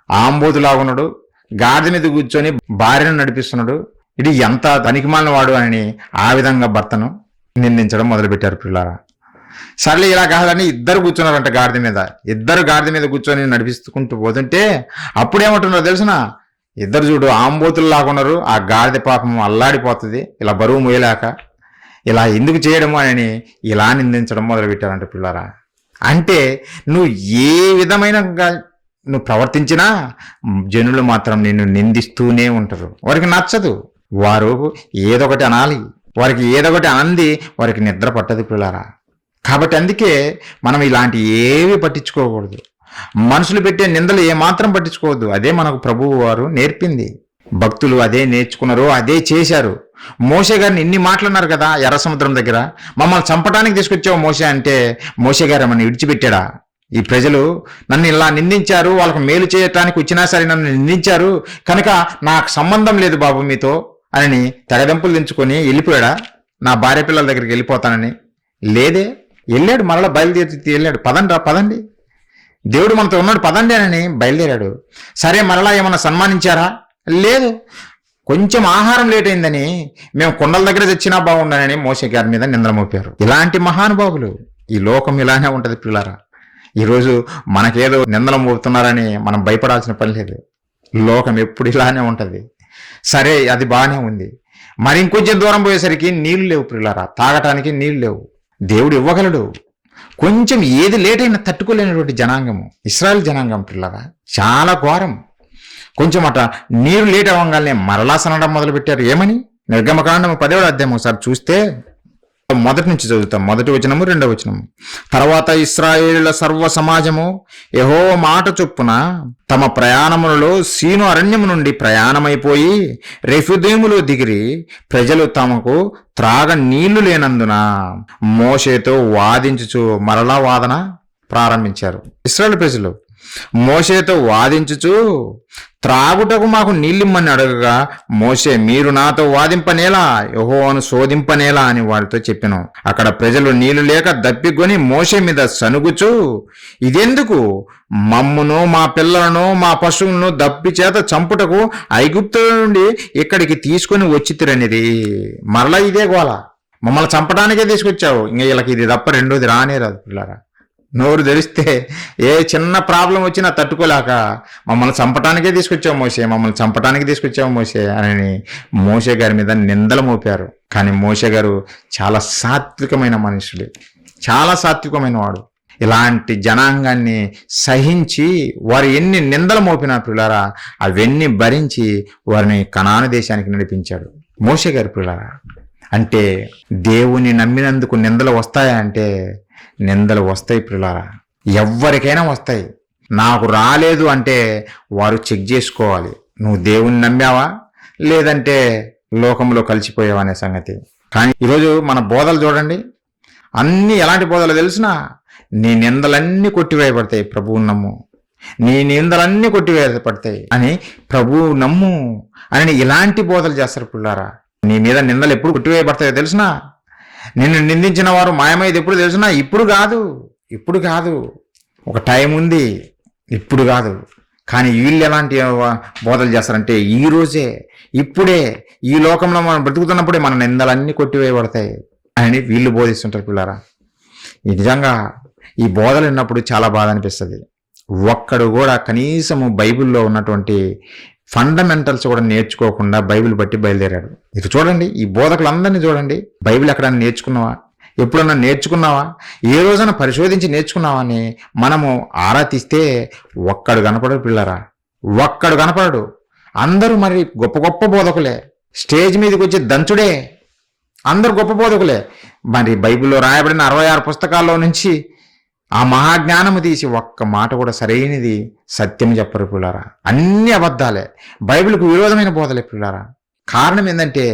ఆంబోతులాగున్నాడు, గాడిద మీద కూర్చొని భార్యను నడిపిస్తున్నాడు, ఇది ఎంత పనికిమాలిన వాడు అని ఆ విధంగా భర్తను నిందించడం మొదలుపెట్టారు పిల్లారా. సర్లే ఇలా కాదని ఇద్దరు కూర్చున్నారంట గాడిద మీద కూర్చొని నడిపిస్తుకుంటూ పోతుంటే అప్పుడేమంటున్నారో తెలుసునా, ఇద్దరు చూడు ఆంబోతులు లాగున్నారు, ఆ గాడిద పాపం అల్లాడిపోతుంది ఇలా బరువు మోయలేక, ఇలా ఎందుకు చేయడము అని ఇలా నిందించడం మొదలుపెట్టారంట పిల్లారా. అంటే నువ్వు ఏ విధమైన నువ్వు ప్రవర్తించినా జనులు మాత్రం నిన్ను నిందిస్తూనే ఉంటారు. వారికి నచ్చదు, వారు ఏదొకటి అనాలి, వారికి ఏదొకటి అంది వారికి నిద్ర పట్టదు పిల్లారా. కాబట్టి అందుకే మనం ఇలాంటి ఏవి పట్టించుకోకూడదు, మనుషులు పెట్టే నిందలు ఏమాత్రం పట్టించుకోవద్దు. అదే మనకు ప్రభువు వారు నేర్పింది. భక్తులు అదే నేర్చుకున్నారు, అదే చేశారు. మోషే గారిని ఇన్ని మాట్లాడినారు కదా ఎర్ర సముద్రం దగ్గర, మమ్మల్ని చంపడానికి తీసుకొచ్చావు మోషే అంటే మోషే గారు ఏమన్నా విడిచిపెట్టాడా? ఈ ప్రజలు నన్ను ఇలా నిందించారు, వాళ్ళకు మేలు చేయటానికి వచ్చినా సరే నన్ను నిందించారు కనుక నాకు సంబంధం లేదు బాబు మీతో అని తెగదెంపులు దించుకొని వెళ్ళిపోయాడా? నా భార్య పిల్లల దగ్గరికి వెళ్ళిపోతానని లేదే, వెళ్ళాడు, మరలా బయలుదేరి వెళ్ళాడు. పదండి దేవుడు మనతో ఉన్నాడు పదండి అని బయలుదేరాడు. సరే మరలా ఏమన్నా సన్మానించారా? లేదు. కొంచెం ఆహారం లేట్ అయిందని మేము కొండల దగ్గర తెచ్చినా బాగుండనని మోషే గారి మీద నిందలు మోపారు. ఇలాంటి మహానుభావులు ఈ లోకం ఇలానే ఉంటది పిల్లారా. ఈరోజు మనకేదో నిందలు మోపుతున్నారని మనం భయపడాల్సిన పని లేదు. లోకం ఎప్పుడు ఇలానే ఉంటది. సరే అది బాగానే ఉంది, మరి ఇంకొంచెం దూరం పోయేసరికి నీళ్లు లేవు పిల్లారా, తాగటానికి నీళ్లు లేవు. దేవుడు ఇవ్వగలడు. కొంచెం ఏది లేట్ అయినా తట్టుకోలేనటువంటి జనాంగము ఇశ్రాయేల్ జనాంగం పిల్లరా, చాలా ఘోరం. కొంచెం అట నీరు లేట్ అవ్వగానే మరలా సనడం మొదలుపెట్టారు. ఏమని? నిర్గమకాండము 10వ అధ్యాయం ఒకసారి చూస్తే మొదటి నుంచి చదువుతాం, 1వ వచనము 2వ వచనము. తర్వాత ఇశ్రాయేలుల సర్వ సమాజము యెహోవా మాట చొప్పున తమ ప్రయాణములలో సీను అరణ్యము నుండి ప్రయాణమైపోయి రెఫీదీములో దిగిరి. ప్రజలు తమకు త్రాగ నీళ్లు లేనందున మోషేతో వాదించుచు, మరలా వాదన ప్రారంభించారు ఇశ్రాయేలు ప్రజలు. మోషేతో వాదించుచు త్రాగుటకు మాకు నీళ్ళిమ్మని అడగగా మోషే, మీరు నాతో వాదింపనేలా, యెహోవాను శోధింపనేలా అని వారితో చెప్పెను. అక్కడ ప్రజలు నీళ్లు లేక దప్పికొని మోషే మీద సనుగుచు, ఇదెందుకు? మమ్మును మా పిల్లలను మా పశువులను దప్పి చేత చంపుటకు ఐగుప్తుల నుండి ఇక్కడికి తీసుకొని వచ్చితిరనిది. మరలా ఇదే గోల, మమ్మల్ని చంపడానికే తీసుకొచ్చావు, ఇంకా వీళ్ళకి ఇది తప్ప రెండోది రానే రాదు. పిల్లరా, నోరు తెరిస్తే ఏ చిన్న ప్రాబ్లం వచ్చినా తట్టుకోలేక మమ్మల్ని చంపటానికే తీసుకొచ్చావు మోషే, మమ్మల్ని చంపటానికి తీసుకొచ్చావు మోషే అని మోషే గారి మీద నిందలు మోపారు. కానీ మోషే గారు చాలా సాత్వికమైన మనుషుడు, చాలా సాత్వికమైన వాడు. ఇలాంటి జనాంగాన్ని సహించి వారు ఎన్ని నిందలు మోపినా పిల్లారా అవన్నీ భరించి వారిని కనాను దేశానికి నడిపించాడు మోషే గారి. పిల్లారా, అంటే దేవుని నమ్మినందుకు నిందలు వస్తాయా అంటే నిందలు వస్తాయి పిల్లారా, ఎవరికైనా వస్తాయి. నాకు రాలేదు అంటే వారు చెక్ చేసుకోవాలి, నువ్వు దేవుని నమ్మావా లేదంటే లోకంలో కలిసిపోయావా అనే సంగతి. కానీ ఈరోజు మన బోధలు చూడండి, అన్నీ ఎలాంటి బోధలు తెలిసినా నీ నిందలన్నీ కొట్టివేయబడతాయి, ప్రభువు నమ్ము, నీ నిందలన్నీ కొట్టివేయబడతాయి అని ప్రభువు నమ్ము అని ఇలాంటి బోధలు చేస్తారు పిల్లారా. నీ మీద నిందలు ఎప్పుడు కొట్టివేయబడతాయో తెలిసినా, నిన్ను నిందించిన వారు మాయమైంది ఎప్పుడు తెలిసినా, ఇప్పుడు కాదు, ఒక టైం ఉంది, ఇప్పుడు కాదు. కానీ వీళ్ళు ఎలాంటి బోధలు చేస్తారంటే ఈ రోజే, ఇప్పుడే, ఈ లోకంలో మనం బ్రతుకుతున్నప్పుడే మన నిందలన్నీ కొట్టివేయబడతాయి అని వీళ్ళు బోధిస్తుంటారు పిల్లారా. నిజంగా ఈ బోధలు విన్నప్పుడు చాలా బాధ అనిపిస్తుంది. ఒక్కడు కూడా కనీసము బైబిల్లో ఉన్నటువంటి ఫండమెంటల్స్ కూడా నేర్చుకోకుండా బైబిల్ బట్టి బయలుదేరాడు. ఇది చూడండి, ఈ బోధకులందరినీ చూడండి, బైబిల్ ఎక్కడైనా నేర్చుకున్నావా, ఎప్పుడన్నా నేర్చుకున్నావా, ఏ రోజైనా పరిశోధించి నేర్చుకున్నావా అని మనము ఆరా తీస్తే ఒక్కడు కనపడడు పిల్లరా, ఒక్కడు కనపడడు. అందరూ మరి గొప్ప గొప్ప బోధకులే, స్టేజ్ మీదకి వచ్చి దంచుడే, అందరు గొప్ప బోధకులే. మరి బైబిల్లో రాయబడిన 66 పుస్తకాల్లో నుంచి ఆ మహాజ్ఞానము తీసి ఒక్క మాట కూడా సరైనది సత్యం చెప్పరు పిల్లారా, అన్ని అబద్ధాలే, బైబిల్కు విరోధమైన బోధలే పిల్లారా. కారణం ఏంటంటే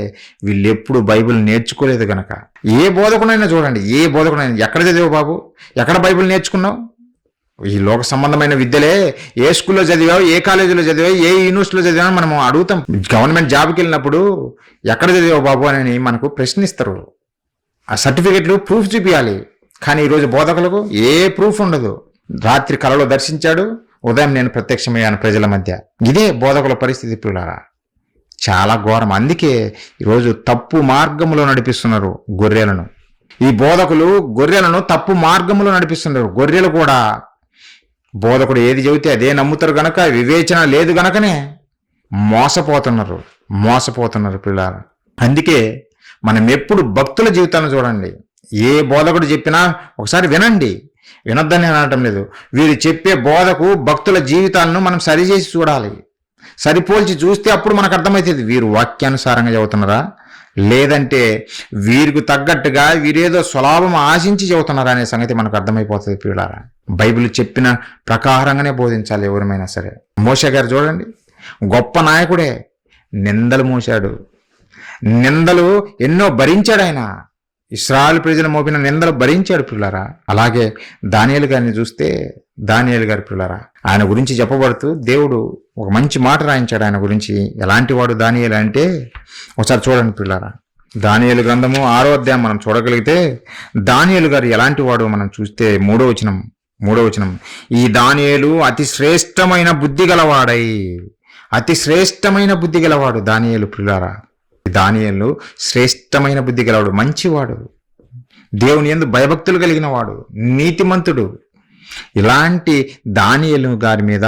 వీళ్ళు ఎప్పుడు బైబిల్ నేర్చుకోలేదు గనక. ఏ బోధకునైనా చూడండి, ఏ బోధకునైనా ఎక్కడ చదివావు బాబు, ఎక్కడ బైబిల్ నేర్చుకున్నావు? ఈ లోక సంబంధమైన విద్యలే ఏ స్కూల్లో చదివావు, ఏ కాలేజీలో చదివావు, ఏ యూనివర్సిటీలో చదివావు మనం అడుగుతాం. గవర్నమెంట్ జాబ్కి వెళ్ళినప్పుడు ఎక్కడ చదివావు బాబు అని మనకు ప్రశ్నిస్తారు. ఆ సర్టిఫికెట్లు ప్రూఫ్ చూపించాలి. కానీ ఈరోజు బోధకులకు ఏ ప్రూఫ్ ఉండదు. రాత్రి కలలో దర్శించాడు, ఉదయం నేను ప్రత్యక్షమయ్యాను ప్రజల మధ్య. ఇదే బోధకుల పరిస్థితి పిల్లారా, చాలా ఘోరం. అందుకే ఈరోజు తప్పు మార్గంలో నడిపిస్తున్నారు గొర్రెలను. ఈ బోధకులు గొర్రెలను తప్పు మార్గంలో నడిపిస్తున్నారు. గొర్రెలు కూడా బోధకుడు ఏది చెబితే అదే నమ్ముతారు గనక, వివేచన లేదు గనకనే మోసపోతున్నారు పిల్లారా. అందుకే మనం ఎప్పుడు భక్తుల జీవితాన్ని చూడండి, ఏ బోధకుడు చెప్పినా ఒకసారి వినండి, వినొద్దని అనటం లేదు. వీరు చెప్పే బోధకు భక్తుల జీవితాలను మనం సరిచేసి చూడాలి, సరిపోల్చి చూస్తే అప్పుడు మనకు అర్థమవుతుంది వీరు వాక్యానుసారంగా చెబుతున్నారా లేదంటే వీరికి తగ్గట్టుగా వీరేదో స్వలాభం ఆశించి చెబుతున్నారా అనే సంగతి మనకు అర్థమైపోతుంది పిల్లారా. బైబిల్ చెప్పిన ప్రకారంగానే బోధించాలి ఎవరిమైనా సరే. మోషే గారు చూడండి, గొప్ప నాయకుడే, నిందలు మోశాడు, నిందలు ఎన్నో భరించాడు ఆయన. ఇశ్రాయేలు ప్రజలు మోపిన నిందలు భరించాడు పిల్లారా. అలాగే దానియేలు గారిని చూస్తే, దానియేలు గారి పిల్లారా, ఆయన గురించి చెప్పబడుతూ దేవుడు ఒక మంచి మాట రాయించాడు ఆయన గురించి. ఎలాంటి వాడు దానియేలు అంటే ఒకసారి చూడండి పిల్లారా. దానియేలు గ్రంథము 6వ అధ్యాయం మనం చూడగలిగితే దానియేలు గారు ఎలాంటి వాడు మనం చూస్తే 3వ వచనం, ఈ దానియేలు అతి శ్రేష్టమైన బుద్ధి గలవాడు దానియేలు పిల్లారా. దానియేలు శ్రేష్టమైన బుద్ధి గలవాడు, మంచివాడు, దేవుని యందు భయభక్తులు కలిగిన వాడు, నీతిమంతుడు. ఇలాంటి దానియేలు గారి మీద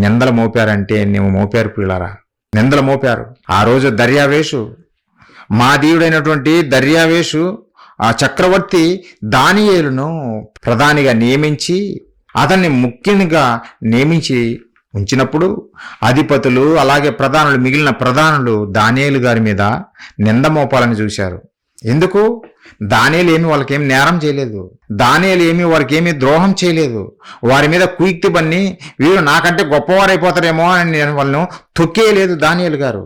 నిందలు మోపారంటే నువ్వు మోపారు పిల్లారా, నిందలు మోపారు. ఆ రోజు దర్యావేషు, మాదీయుడైనటువంటి దర్యావేషు ఆ చక్రవర్తి దానియేలును ప్రధానిగా నియమించి అతన్ని ముఖ్యంగా నియమించి ఉంచినప్పుడు అధిపతులు అలాగే మిగిలిన ప్రధానులు దానియేలు గారి మీద నింద మోపాలని చూశారు. ఎందుకు? దానియేలు ఏమి వాళ్ళకేం నేరం చేయలేదు, దానియేలు ఏమి వారికేమీ ద్రోహం చేయలేదు. వారి మీద కుయుక్తి బన్ని వీరు నాకంటే గొప్పవారైపోతారేమో అని వాళ్ళను తొక్కేయలేదు దానియేలు గారు.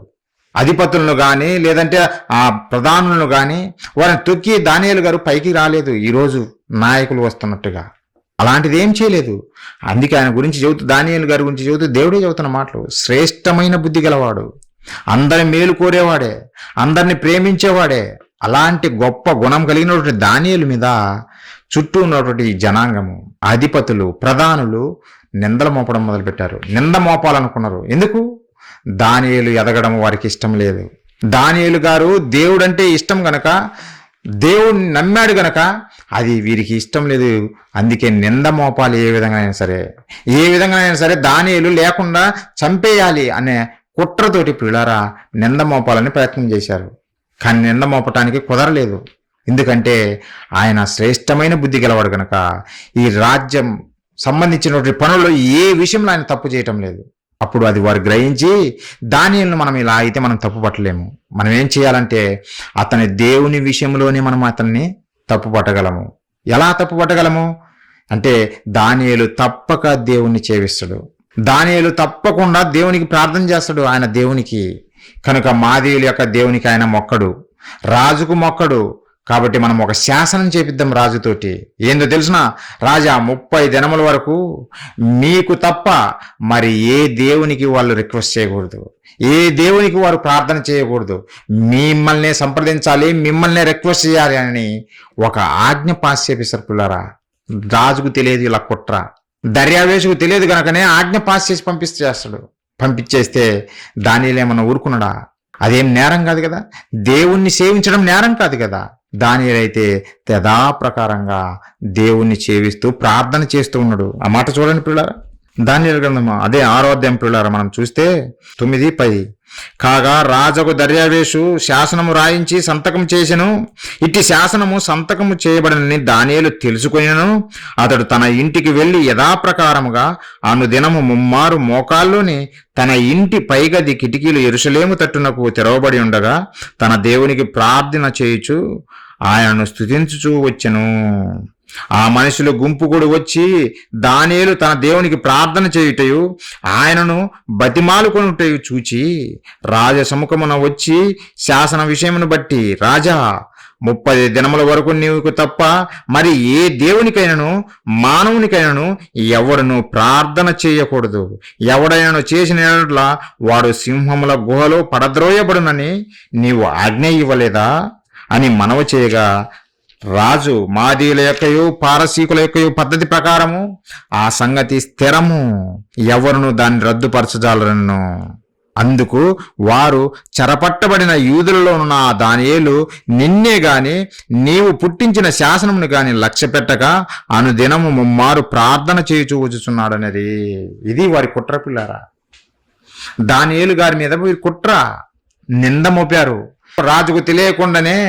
అధిపతులను కానీ లేదంటే ఆ ప్రధానులను కానీ వారిని తొక్కి దానియేలు గారు పైకి రాలేదు. ఈరోజు నాయకులు వస్తున్నట్టుగా అలాంటిది ఏం చేయలేదు. అందుకే ఆయన గురించి చెబుతూ, దానియేలు గారి గురించి చెబుతూ దేవుడే చెబుతున్న మాటలు, శ్రేష్టమైన బుద్ధి గలవాడు, అందరి మేలు కోరేవాడే, అందరిని ప్రేమించేవాడే. అలాంటి గొప్ప గుణం కలిగినటువంటి దానియేలు మీద చుట్టూ ఉన్నటువంటి జనాంగము, అధిపతులు, ప్రధానులు నిందలు మోపడం మొదలుపెట్టారు. నింద మోపాలనుకున్నారు. ఎందుకు? దానియేలు ఎదగడం వారికి ఇష్టం లేదు. దానియేలు గారు దేవుడంటే ఇష్టం గనక, దేవుణ్ణి నమ్మాడు గనక అది వీరికి ఇష్టం లేదు. అందుకే నింద మోపాలి, ఏ విధంగా అయినా సరే దానియేలు లేకుండా చంపేయాలి అనే కుట్రతోటి పిల్లారా నింద మోపాలని ప్రయత్నం చేశారు. కానీ నింద మోపటానికి కుదరలేదు. ఎందుకంటే ఆయన శ్రేష్టమైన బుద్ధి గలవాడు గనక ఈ రాజ్యం సంబంధించినటువంటి పనుల్లో ఏ విషయంలో ఆయన తప్పు చేయటం లేదు. అప్పుడు అది వారు గ్రహించి, దానియేలును మనం ఇలా అయితే మనం తప్పు పట్టలేము, మనం ఏం చేయాలంటే అతని దేవుని విషయంలోనే మనం అతన్ని తప్పు పట్టగలము. ఎలా తప్పు పట్టగలము అంటే, దానియేలు తప్పక దేవుణ్ణి చేవిస్తాడు, దానియేలు తప్పకుండా దేవునికి ప్రార్థన చేస్తాడు. ఆయన దేవునికి కనుక మాదీయుల యొక్క దేవునికి ఆయన మొక్కడు, రాజుకు మొక్కడు. కాబట్టి మనం ఒక శాసనం చేపిద్దాం రాజుతోటి. ఏందో తెలుసిన, రాజా 30 దినముల వరకు మీకు తప్ప మరి ఏ దేవునికి వాళ్ళు రిక్వెస్ట్ చేయకూడదు, ఏ దేవునికి వారు ప్రార్థన చేయకూడదు, మిమ్మల్నే సంప్రదించాలి, మిమ్మల్నే రిక్వెస్ట్ చేయాలి అని ఒక ఆజ్ఞ పాస్ చేపిస్తారు పిల్లరా. రాజుకు తెలియదు ఇలా కుట్ర, దర్యావేషుకు తెలియదు కనుకనే ఆజ్ఞ పాస్ చేసి పంపించేస్తే దానియేలు ఏమన్నా ఊరుకున్నాడా? అదేం నేరం కాదు కదా, దేవుణ్ణి సేవించడం నేరం కాదు కదా. దానియేలు అయితే యథాప్రకారంగా దేవుణ్ణి సేవిస్తూ ప్రార్థన చేస్తూ ఉన్నాడు. ఆ మాట చూడండి పిల్లారా, దానియేలు గ్రంథము అదే 6వ అధ్యాయం పిల్లారా మనం చూస్తే 9:10. కాగా రాజుకు దర్యావేషు శాసనము రాయించి సంతకం చేసెను. ఇట్టి శాసనము సంతకము చేయబడినని దానియేలు తెలుసుకొనిను. అతడు తన ఇంటికి వెళ్లి యథాప్రకారముగా అనుదినము 3 మోకాల్లోని తన ఇంటి పైగది కిటికీలు యెరూషలేము తట్టునకు తెరవబడి ఉండగా తన దేవునికి ప్రార్థన చేయుచు ఆయనను స్తుతించుచూ వచ్చెను. ఆ మనుషుల గుంపు కూడా వచ్చి దానియేలు తన దేవునికి ప్రార్థన చేయుటయు ఆయనను బతిమాలుకొనుటయు చూచి రాజసముఖమున వచ్చి శాసన విషయమును బట్టి, రాజా 30 దినముల వరకు నీకు తప్ప మరి ఏ దేవునికైనాను మానవునికైనాను ఎవడును ప్రార్థన చేయకూడదు, ఎవడైనాను చేసిన యెడల వాడు సింహముల గుహలో పడద్రోయబడునని నీవు ఆజ్ఞ ఇవ్వలేదా అని మనవి చేయగా, రాజు మాదీయుల యొక్కయు పారసీకుల యొక్కయు పద్ధతి ప్రకారము ఆ సంగతి స్థిరము, ఎవరును దాన్ని రద్దుపరచజాలరను. అందుకు వారు చెరపట్టబడిన యూదులలో ఉన్న దానియేలు నిన్నే గాని నీవు పుట్టించిన శాసనమును గాని లక్ష్య పెట్టక అనుదినము 3 ప్రార్థన చేయుచూ వచ్చుచున్నాడనేది. ఇది వారి కుట్ర పిల్లారా. దానియేలు గారి మీద వీరి కుట్ర, నింద మోపారు. రాజుకు తెలియకుండానే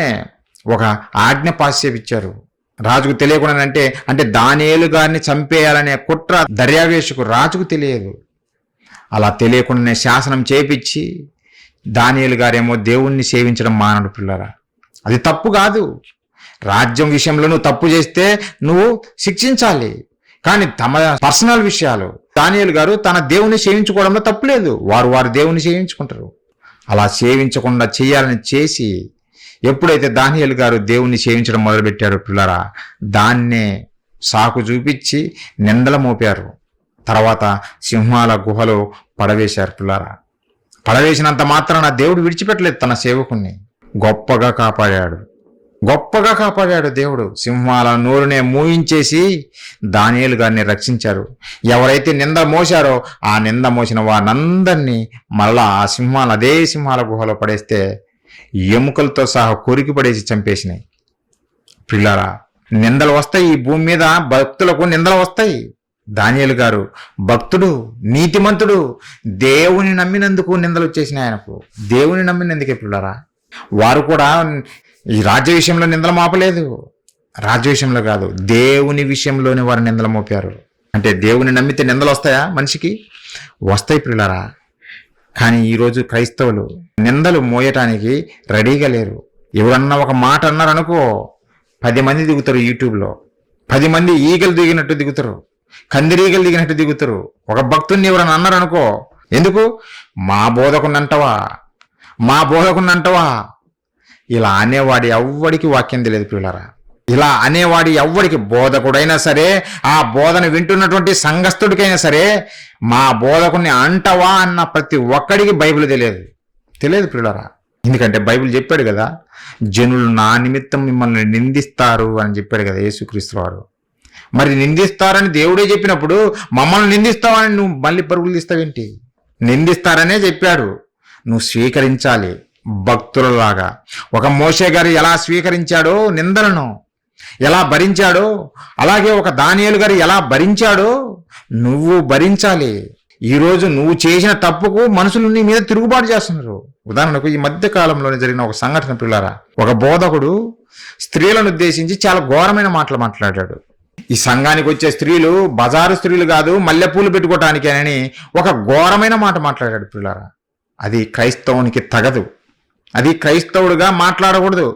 ఒక ఆజ్ఞ పాస్ చేపించారు. రాజుకు తెలియకుండా అంటే దానియేలు గారిని చంపేయాలనే కుట్ర దర్యావేషుకు రాజుకు తెలియదు. అలా తెలియకుండానే శాసనం చేపించి దానియేలు గారేమో దేవుణ్ణి సేవించడం మానడు పిల్లరా. అది తప్పు కాదు. రాజ్యం విషయంలో నువ్వు తప్పు చేస్తే నువ్వు శిక్షించాలి. కానీ తమ పర్సనల్ విషయాలు, దానియేలు గారు తన దేవుణ్ణి సేవించుకోవడంలో తప్పులేదు. వారు దేవుణ్ణి సేవించుకుంటారు. అలా సేవించకుండా చేయాలని చేసి ఎప్పుడైతే దానియేలు గారు దేవుణ్ణి సేవించడం మొదలుపెట్టారో పిల్లరా, దాన్నే సాకు చూపించి నిందల మోపారు. తర్వాత సింహాల గుహలో పడవేశారు పిల్లరా. పడవేసినంత మాత్రాన దేవుడు విడిచిపెట్టలేదు తన సేవకుణ్ణి. గొప్పగా కాపాడాడు దేవుడు. సింహాల నోరునే మూయించేసి దానియేలు గారిని రక్షించారు. ఎవరైతే నింద మోసారో ఆ నింద మోసిన వారందరినీ మళ్ళా ఆ అదే సింహాల గుహలో పడేస్తే ఎముకలతో సహా కొరికి పడేసి చంపేసినాయి. పిల్లారా, నిందలు వస్తాయి. ఈ భూమి మీద భక్తులకు నిందలు వస్తాయి. దానియేలు గారు భక్తుడు, నీతిమంతుడు, దేవుని నమ్మినందుకు నిందలు వచ్చేసినాయి ఆయనకు. దేవుని నమ్మినందుకే పిల్లారా. వారు కూడా ఈ రాజ్య విషయంలో నిందలు మోపలేదు, రాజ్య విషయంలో కాదు, దేవుని విషయంలోనే వారు నిందలు మోపారు. అంటే దేవుని నమ్మితే నిందలు వస్తాయా? మనిషికి వస్తాయి పిల్లారా. కానీ ఈరోజు క్రైస్తవులు నిందలు మోయటానికి రెడీగా లేరు. ఎవరన్నా ఒక మాట అన్నారనుకో 10 మంది దిగుతారు. యూట్యూబ్లో 10 మంది ఈగలు దిగినట్టు దిగుతారు, కందిరీగలు దిగినట్టు దిగుతారు. ఒక భక్తుడిని ఎవరన్నా అన్నారనుకో, ఎందుకు మా బోధకున్నంటవా ఇలా అనేవాడి ఎవ్వడికి వాక్యం తెలియదు పిల్లరా. ఇలా అనేవాడు ఎవ్వడికి, బోధకుడైనా సరే, ఆ బోధన వింటున్నటువంటి సంఘస్థుడికైనా సరే, మా బోధకుడిని అంటవా అన్న ప్రతి ఒక్కడికి బైబిల్ తెలియదు పిల్లరా. ఎందుకంటే బైబిల్ చెప్పాడు కదా, జనులు నా నిమిత్తం మిమ్మల్ని నిందిస్తారు అని చెప్పాడు కదా యేసుక్రీస్తు వారు. మరి నిందిస్తారని దేవుడే చెప్పినప్పుడు మమ్మల్ని నిందిస్తావని నువ్వు మళ్ళీ పరుగులు తీస్తావేంటి? నిందిస్తారనే చెప్పాడు, నువ్వు స్వీకరించాలి భక్తులలాగా. ఒక మోషే గారు ఎలా స్వీకరించాడో నిందలను, ఎలా భరించాడో, అలాగే ఒక దానియేలు గారు ఎలా భరించాడో నువ్వు భరించాలి. ఈరోజు నువ్వు చేసిన తప్పుకు మనుషులు నీ మీద తిరుగుబాటు చేస్తున్నారు. ఉదాహరణకు ఈ మధ్య కాలంలోనే జరిగిన ఒక సంఘటన పిల్లారా, ఒక బోధకుడు స్త్రీలను ఉద్దేశించి చాలా ఘోరమైన మాటలు మాట్లాడాడు. ఈ సంఘానికి వచ్చే స్త్రీలు బజారు స్త్రీలు కాదు, మల్లెపూలు పెట్టుకోవటానికి అని ఒక ఘోరమైన మాట మాట్లాడాడు పిల్లారా. అది క్రైస్తవునికి తగదు, అది క్రైస్తవుడుగా మాట్లాడకూడదు.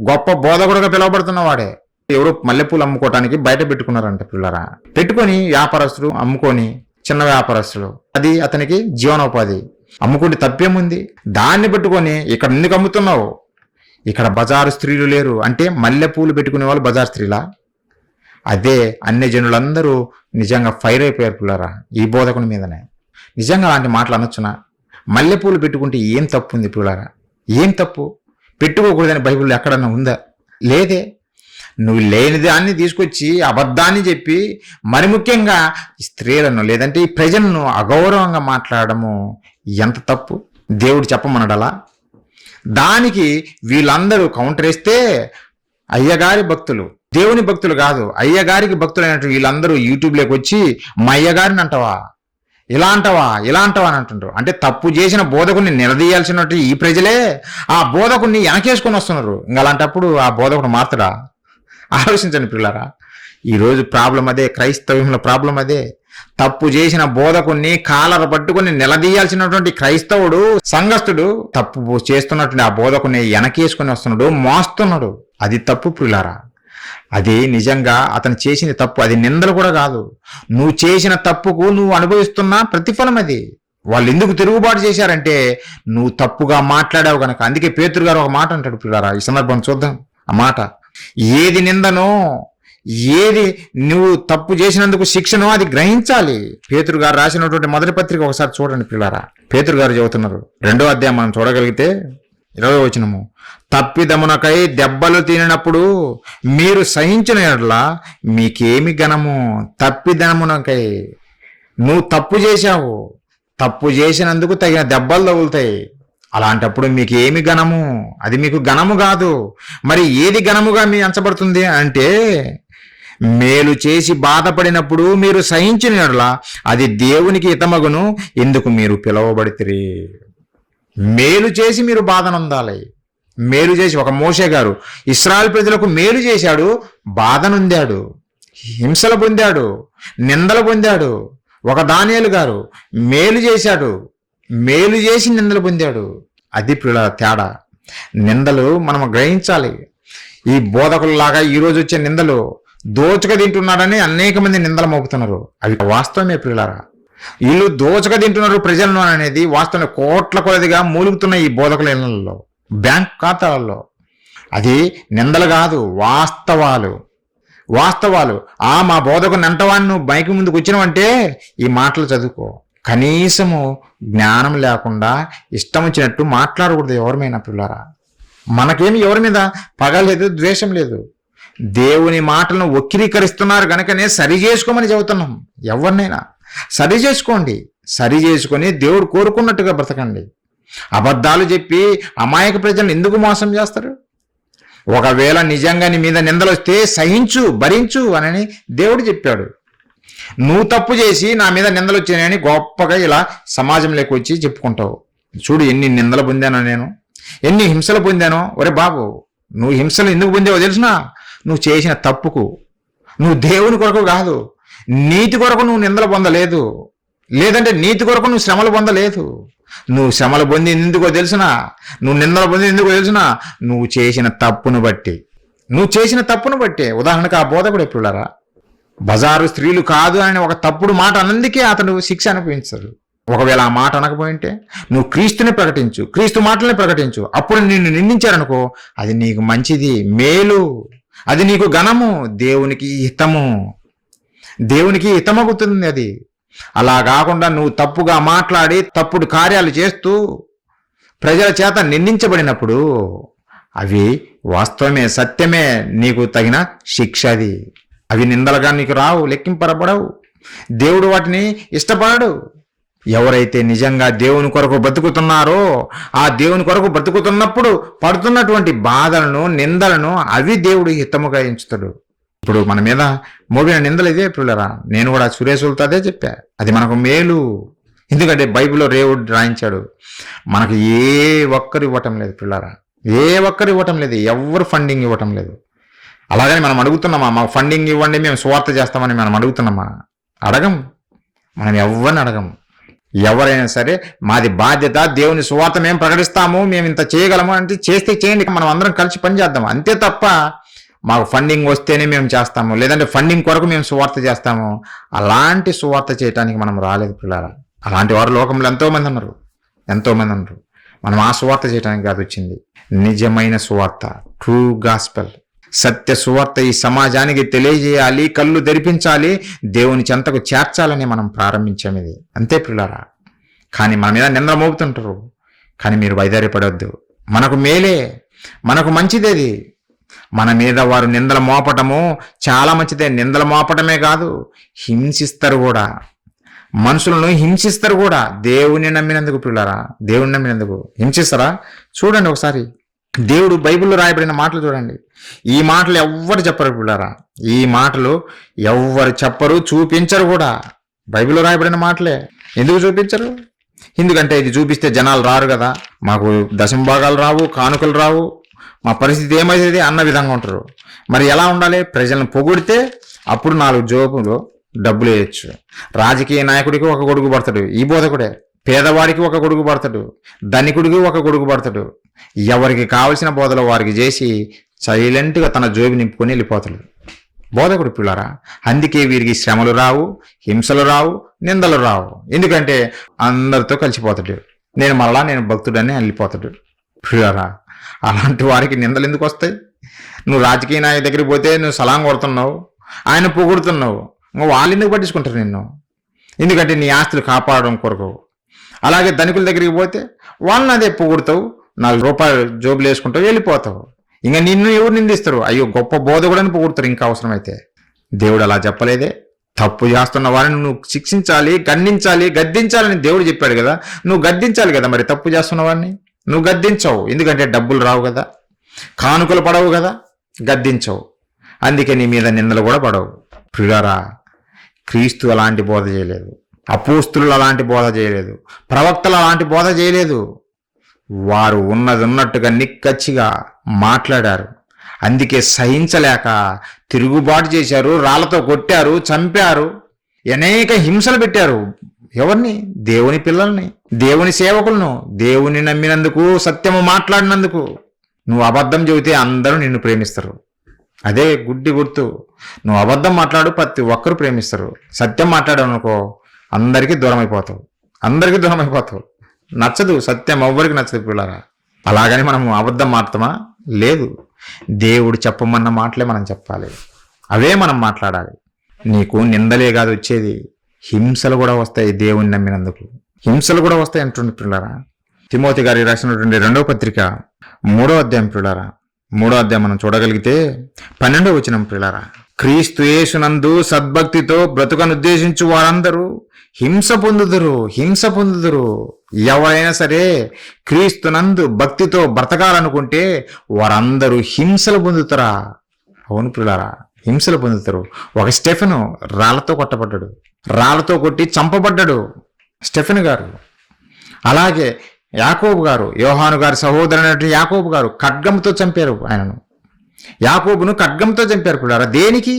గొప్ప బోధకుడుగా పిలువబడుతున్న వాడే ఎవరు మల్లెపూలు అమ్ముకోవటానికి బయట పెట్టుకున్నారంట పిల్లరా. పెట్టుకొని వ్యాపారస్తులు అమ్ముకొని, చిన్న వ్యాపారస్తులు, అది అతనికి జీవనోపాధి. అమ్ముకుంటే తప్పేముంది? దాన్ని పెట్టుకొని ఇక్కడ ఎందుకు అమ్ముతున్నావు? ఇక్కడ బజారు స్త్రీలు లేరు అంటే మల్లెపూలు పెట్టుకునే వాళ్ళు బజారు స్త్రీలా? అదే అన్ని జనులందరూ నిజంగా ఫైర్ అయిపోయారు పిల్లరా ఈ బోధకుని మీదనే. నిజంగా అలాంటి మాటలు అనొచ్చునా? మల్లెపూలు పెట్టుకుంటే ఏం తప్పు ఉంది పిల్లరా? ఏం తప్పు? పెట్టుకోకూడదని బైబిల్లో ఎక్కడన్నా ఉందా? లేదే. నువ్వు లేని దాన్ని తీసుకొచ్చి అబద్ధాన్ని చెప్పి, మరి ముఖ్యంగా స్త్రీలను లేదంటే ఈ ప్రజలను అగౌరవంగా మాట్లాడము ఎంత తప్పు? దేవుడు చెప్పమనడలా? దానికి వీళ్ళందరూ కౌంటర్ వేస్తే అయ్యగారి భక్తులు, దేవుని భక్తులు కాదు, అయ్యగారికి భక్తులు అయినట్టు వీళ్ళందరూ యూట్యూబ్లోకి వచ్చి మా అయ్యగారిని అంటావా, ఇలా అంటావా, ఇలా అంటావా అని అంటుండ్రు. అంటే తప్పు చేసిన బోధకుడిని నిలదీయాల్సినట్టు ఈ ప్రజలే ఆ బోధకుడిని వెనకేసుకొని వస్తున్నారు. ఇంకా అలాంటప్పుడు ఆ బోధకుడు మారుతాడా? ఆలోచించండి పిల్లరా. ఈరోజు ప్రాబ్లం అదే, క్రైస్తవ్యంలో ప్రాబ్లం అదే. తప్పు చేసిన బోధకుడిని కాలర పట్టుకుని నిలదీయాల్సినటువంటి క్రైస్తవుడు, సంఘస్థుడు తప్పు చేస్తున్నటువంటి ఆ బోధకుడిని వెనకేసుకొని వస్తున్నాడు, మోస్తున్నాడు. అది తప్పు పిల్లరా. అది నిజంగా అతను చేసిన తప్పు, అది నిందలు కూడా కాదు. నువ్వు చేసిన తప్పుకు నువ్వు అనుభవిస్తున్న ప్రతిఫలం అది. వాళ్ళు ఎందుకు తిరుగుబాటు చేశారంటే నువ్వు తప్పుగా మాట్లాడావు కనుక. అందుకే పేతురు గారు ఒక మాట అంటాడు పిల్లరా, ఈ సందర్భం చూద్దాం ఆ మాట. ఏది నిందనో, ఏది నువ్వు తప్పు చేసినందుకు శిక్షనో అది గ్రహించాలి. పేతురు గారు రాసినటువంటి మొదటి పత్రిక ఒకసారి చూడండి పిల్లారా. పేతురు గారు చెబుతున్నారు, 2వ అధ్యాయం మనం చూడగలిగితే 20వ వచనము, తప్పిదమునకై దెబ్బలు తినప్పుడు మీరు సహించిన యెడల మీకేమి ఘనము? తప్పిదమునకై నువ్వు తప్పు చేశావు, తప్పు చేసినందుకు తగిన దెబ్బలు తగులుతాయి. అలాంటప్పుడు మీకు ఏమి ఘనము? అది మీకు ఘనము కాదు. మరి ఏది ఘనముగా మీ ఎంచబడుతుంది అంటే, మేలు చేసి బాధపడినప్పుడు మీరు సహించిన యెడల అది దేవునికి హితమగును, ఎందుకు మీరు పిలువబడితిరి. మేలు చేసి మీరు బాధనొందాలి. మేలు చేసి, ఒక మోషే గారు ఇశ్రాయేలు ప్రజలకు మేలు చేశాడు, బాధనొందాడు, హింసలు పొందాడు, నిందలు పొందాడు. ఒక దానియేలు గారు మేలు చేశాడు, మేలు చేసి నిందలు పొందాడు. అది తేడా. నిందలు మనం గ్రహించాలి. ఈ బోధకులలాగా ఈరోజు వచ్చే నిందలు దోచుక తింటున్నాడని అనేక మంది నిందలు మోపుతున్నారు. అవి వాస్తవమే ప్రియులారా. వీళ్ళు దోచుక తింటున్నారు ప్రజలను అనేది వాస్తవం. కోట్ల కొలదిగా మూలుగుతున్న ఈ బోధకుల ఇళ్లలో, బ్యాంక్ ఖాతాలలో. అది నిందలు కాదు, వాస్తవాలు. మా బోధకుని అంటవాన్ని నువ్వు బైక్ ముందుకు వచ్చినావంటే ఈ మాటలు చదువుకో. కనీసము జ్ఞానం లేకుండా ఇష్టం వచ్చినట్టు మాట్లాడకూడదు ఎవరిమైనా పిల్లారా. మనకేమి ఎవరి మీద పగ లేదు, ద్వేషం లేదు. దేవుని మాటలను వక్రీకరిస్తున్నారు కనుకనే సరి చేసుకోమని చెబుతున్నాం. ఎవరినైనా సరి చేసుకోండి, సరి చేసుకొని దేవుడు కోరుకున్నట్టుగా బ్రతకండి. అబద్ధాలు చెప్పి అమాయక ప్రజలను ఎందుకు మోసం చేస్తారు? ఒకవేళ నిజంగా నీ మీద నిందలు వస్తే సహించు, భరించు అని దేవుడు చెప్పాడు. నువ్వు తప్పు చేసి నా మీద నిందలు వచ్చాయని గొప్పగా ఇలా సమాజంలోకి వచ్చి చెప్పుకుంటావు. చూడు ఎన్ని నిందలు పొందానో నేను, ఎన్ని హింసలు పొందానో. ఒరే బాబు, నువ్వు హింసలు ఎందుకు పొందావో తెలిసినా? నువ్వు చేసిన తప్పుకు. నువ్వు దేవుని కొరకు కాదు, నీతి కొరకు నువ్వు నిందలు పొందలేదు, లేదంటే నీతి కొరకు నువ్వు శ్రమలు పొందలేదు. నువ్వు శ్రమలు పొంది ఎందుకో తెలిసినా, నువ్వు నిందలు పొంది ఎందుకో తెలిసినా, నువ్వు చేసిన తప్పును బట్టి. ఉదాహరణకు ఆ బోధకుడు ఎప్పుడులారా, బజారు స్త్రీలు కాదు అని ఒక తప్పుడు మాట అన్నందుకే అతడు శిక్ష అనుభవించాడు. ఒకవేళ ఆ మాట అనకపోయింటే నువ్వు క్రీస్తుని ప్రకటించు, క్రీస్తు మాటల్ని ప్రకటించు. అప్పుడు నిన్ను నిందించారనుకో, అది నీకు మంచిది, మేలు. అది నీకు ఘనము, దేవునికి హితము, దేవునికి హితమవుతుంది అది. అలా కాకుండా నువ్వు తప్పుగా మాట్లాడి తప్పుడు కార్యాలు చేస్తూ ప్రజల చేత నిందించబడినప్పుడు అవి వాస్తవమే, సత్యమే, నీకు తగిన శిక్ష అది. అవి నిందలుగా నీకు రావు, లెక్కింపబడవు. దేవుడు వాటిని ఇష్టపడడు. ఎవరైతే నిజంగా దేవుని కొరకు బ్రతుకుతున్నారో ఆ దేవుని కొరకు బ్రతుకుతున్నప్పుడు పడుతున్నటువంటి బాధలను, నిందలను అవి దేవుడు హితముగా ఎంచుతాడు. ఇప్పుడు మన మీద మోగిన నిందలు ఇదే పిల్లరా, నేను కూడా సురేషులతో అదే చెప్పా. అది మనకు మేలు. ఎందుకంటే బైబిల్లో దేవుడు రాయించాడు, మనకు ఏ ఒక్కరు ఇవ్వటం లేదు పిల్లరా, ఏ ఒక్కరు ఇవ్వటం లేదు, ఎవరు ఫండింగ్ ఇవ్వటం లేదు. అలాగని మనం అడుగుతున్నామా, మాకు ఫండింగ్ ఇవ్వండి మేము సువార్త చేస్తామని మనం అడుగుతున్నామా? అడగం. మనం ఎవరిని అడగం. ఎవరైనా సరే మాది బాధ్యత, దేవుని సువార్త మేము ప్రకటిస్తాము, మేము ఇంత చేయగలము అంటే చేస్తే చేయండి, మనం అందరం కలిసి పని చేద్దాం, అంతే తప్ప మాకు ఫండింగ్ వస్తేనే మేము చేస్తాము, లేదంటే ఫండింగ్ కొరకు మేము సువార్త చేస్తాము, అలాంటి సువార్త చేయడానికి మనం రాలేదు పిల్లరా. అలాంటి వారు లోకంలో ఎంతోమంది ఉన్నారు. మనం ఆ సువార్త చేయడానికి కాదు వచ్చింది, నిజమైన సువార్త, ట్రూ గాస్పెల్, సత్య సువార్త ఈ సమాజానికి తెలియజేయాలి, కళ్ళు తెరిపించాలి, దేవుని చెంతకు చేర్చాలని మనం ప్రారంభించాము ఇది, అంతే పిల్లరా. కానీ మన మీద నిందలు మోపుతుంటారు. కానీ మీరు వైదార్యపడవద్దు, మనకు మేలే, మనకు మంచిదేది. మన మీద వారు నిందలు మోపటము చాలా మంచిదే. నిందలు మోపటమే కాదు, హింసిస్తారు కూడా, మనుషులను హింసిస్తారు కూడా. దేవుని నమ్మినందుకు పిల్లరా, దేవుని నమ్మినందుకు హింసిస్తారా? చూడండి ఒకసారి, దేవుడు బైబిల్లో రాయబడిన మాటలు చూడండి. ఈ మాటలు ఎవ్వరు చెప్పరు పిల్లరా, ఈ మాటలు ఎవ్వరు చెప్పరు, చూపించరు కూడా. బైబిల్లో రాయబడిన మాటలే. ఎందుకు చూపించరు? ఎందుకంటే ఇది చూపిస్తే జనాలు రారు కదా, మాకు దశంభాగాలు రావు, కానుకలు రావు, మా పరిస్థితి ఏమైతుంది అన్న విధంగా ఉంటారు. మరి ఎలా ఉండాలి? ప్రజలను పొగిడితే అప్పుడు 4 జోబులు డబ్బులు వేయచ్చు. రాజకీయ నాయకుడికి ఒక గొడుగు పడతాడు ఈ బోధకుడే, పేదవాడికి ఒక గొడుగు పడతాడు, ధనికుడికి ఒక గొడుగు పడతాడు. ఎవరికి కావలసిన బోధలు వారికి చేసి సైలెంట్గా తన జోబి నింపుకొని వెళ్ళిపోతాడు బోధకుడు పిల్లరా. అందుకే వీరికి శ్రమలు రావు, హింసలు రావు, నిందలు రావు. ఎందుకంటే అందరితో కలిసిపోతాడు. నేను భక్తుడని వెళ్ళిపోతాడు పిల్లరా. అలాంటి వారికి నిందలు ఎందుకు వస్తాయి? నువ్వు రాజకీయ నాయకుడి దగ్గరికి పోతే నువ్వు సలాం కొడుతున్నావు, ఆయన పొగుడుతున్నావు, వాళ్ళు ఎందుకు పట్టించుకుంటారు నిన్ను? ఎందుకంటే నీ ఆస్తులు కాపాడడం కొరకు. అలాగే ధనికుల దగ్గరికి పోతే వాళ్ళని అదే పొగుడుతావు, 4 రూపాయలు జోబులు వేసుకుంటావు, వెళ్ళిపోతావు. ఇంకా నిన్ను ఎవరు నిందిస్తారు? అయ్యో గొప్ప బోధకుడని పొగుడుతారు ఇంకా అవసరమైతే. దేవుడు అలా చెప్పలేదే. తప్పు చేస్తున్న వారిని నువ్వు శిక్షించాలి, ఖండించాలి, గద్దించాలని దేవుడు చెప్పాడు కదా. నువ్వు గద్దించాలి కదా. మరి తప్పు చేస్తున్న వాడిని నువ్వు గద్దించవు, ఎందుకంటే డబ్బులు రావు కదా, కానుకలు పడవు కదా, గద్దించవు. అందుకే నీ మీద నిందలు కూడా పడవు. ప్రియులారా, క్రీస్తు అలాంటి బోధ చేయలేదు, అపోస్తులు అలాంటి బోధ చేయలేదు, ప్రవక్తలు అలాంటి బోధ చేయలేదు. వారు ఉన్నట్టుగా నిక్కచ్చిగా మాట్లాడారు. అందుకే సహించలేక తిరుగుబాటు చేశారు, రాళ్లతో కొట్టారు, చంపారు, అనేక హింసలు పెట్టారు. ఎవరిని? దేవుని పిల్లల్ని, దేవుని సేవకులను, దేవుని నమ్మినందుకు, సత్యము మాట్లాడినందుకు. నువ్వు అబద్ధం చెబితే అందరూ నిన్ను ప్రేమిస్తారు, అదే గుడ్డి గుర్తు. నువ్వు అబద్ధం మాట్లాడు, ప్రతి ఒక్కరు ప్రేమిస్తారు. సత్యం మాట్లాడావు అనుకో, అందరికీ దూరం అయిపోతావు. నచ్చదు సత్యం, ఎవ్వరికి నచ్చదు పిల్లరా. అలాగని మనము అబద్ధం మాట్లాడతామా? లేదు. దేవుడు చెప్పమన్న మాటలే మనం చెప్పాలి, అవే మనం మాట్లాడాలి. నీకు నిందలే కాదు వచ్చేది, హింసలు కూడా వస్తాయి. దేవుని నమ్మినందుకు హింసలు కూడా వస్తాయి అంటుండే పిల్లరా. తిమోతి గారి రాసినటువంటి 2వ పత్రిక 3వ అధ్యాయం పిల్లరా, 3వ అధ్యాయం మనం చూడగలిగితే 12వ వచనం పిల్లరా. క్రీస్తు యేసునందు సద్భక్తితో బ్రతుకనుద్దేశించు వారందరూ హింస పొందుదురు. ఎవరైనా సరే క్రీస్తునందు భక్తితో బ్రతకాలనుకుంటే వారందరూ హింసలు పొందుతారా? అవును పిల్లరా, హింసలు పొందుతారు. ఒక స్టెఫెను రాళ్లతో కొట్టబడ్డాడు, రాళ్లతో కొట్టి చంపబడ్డాడు స్టెఫెన్ గారు. అలాగే యాకోబు గారు, యోహాను గారి సహోదరుడు యాకోబు గారు ఖడ్గంతో చంపారు ఆయనను. యాకోబును ఖడ్గంతో చంపారు పిల్లరా. దేనికి?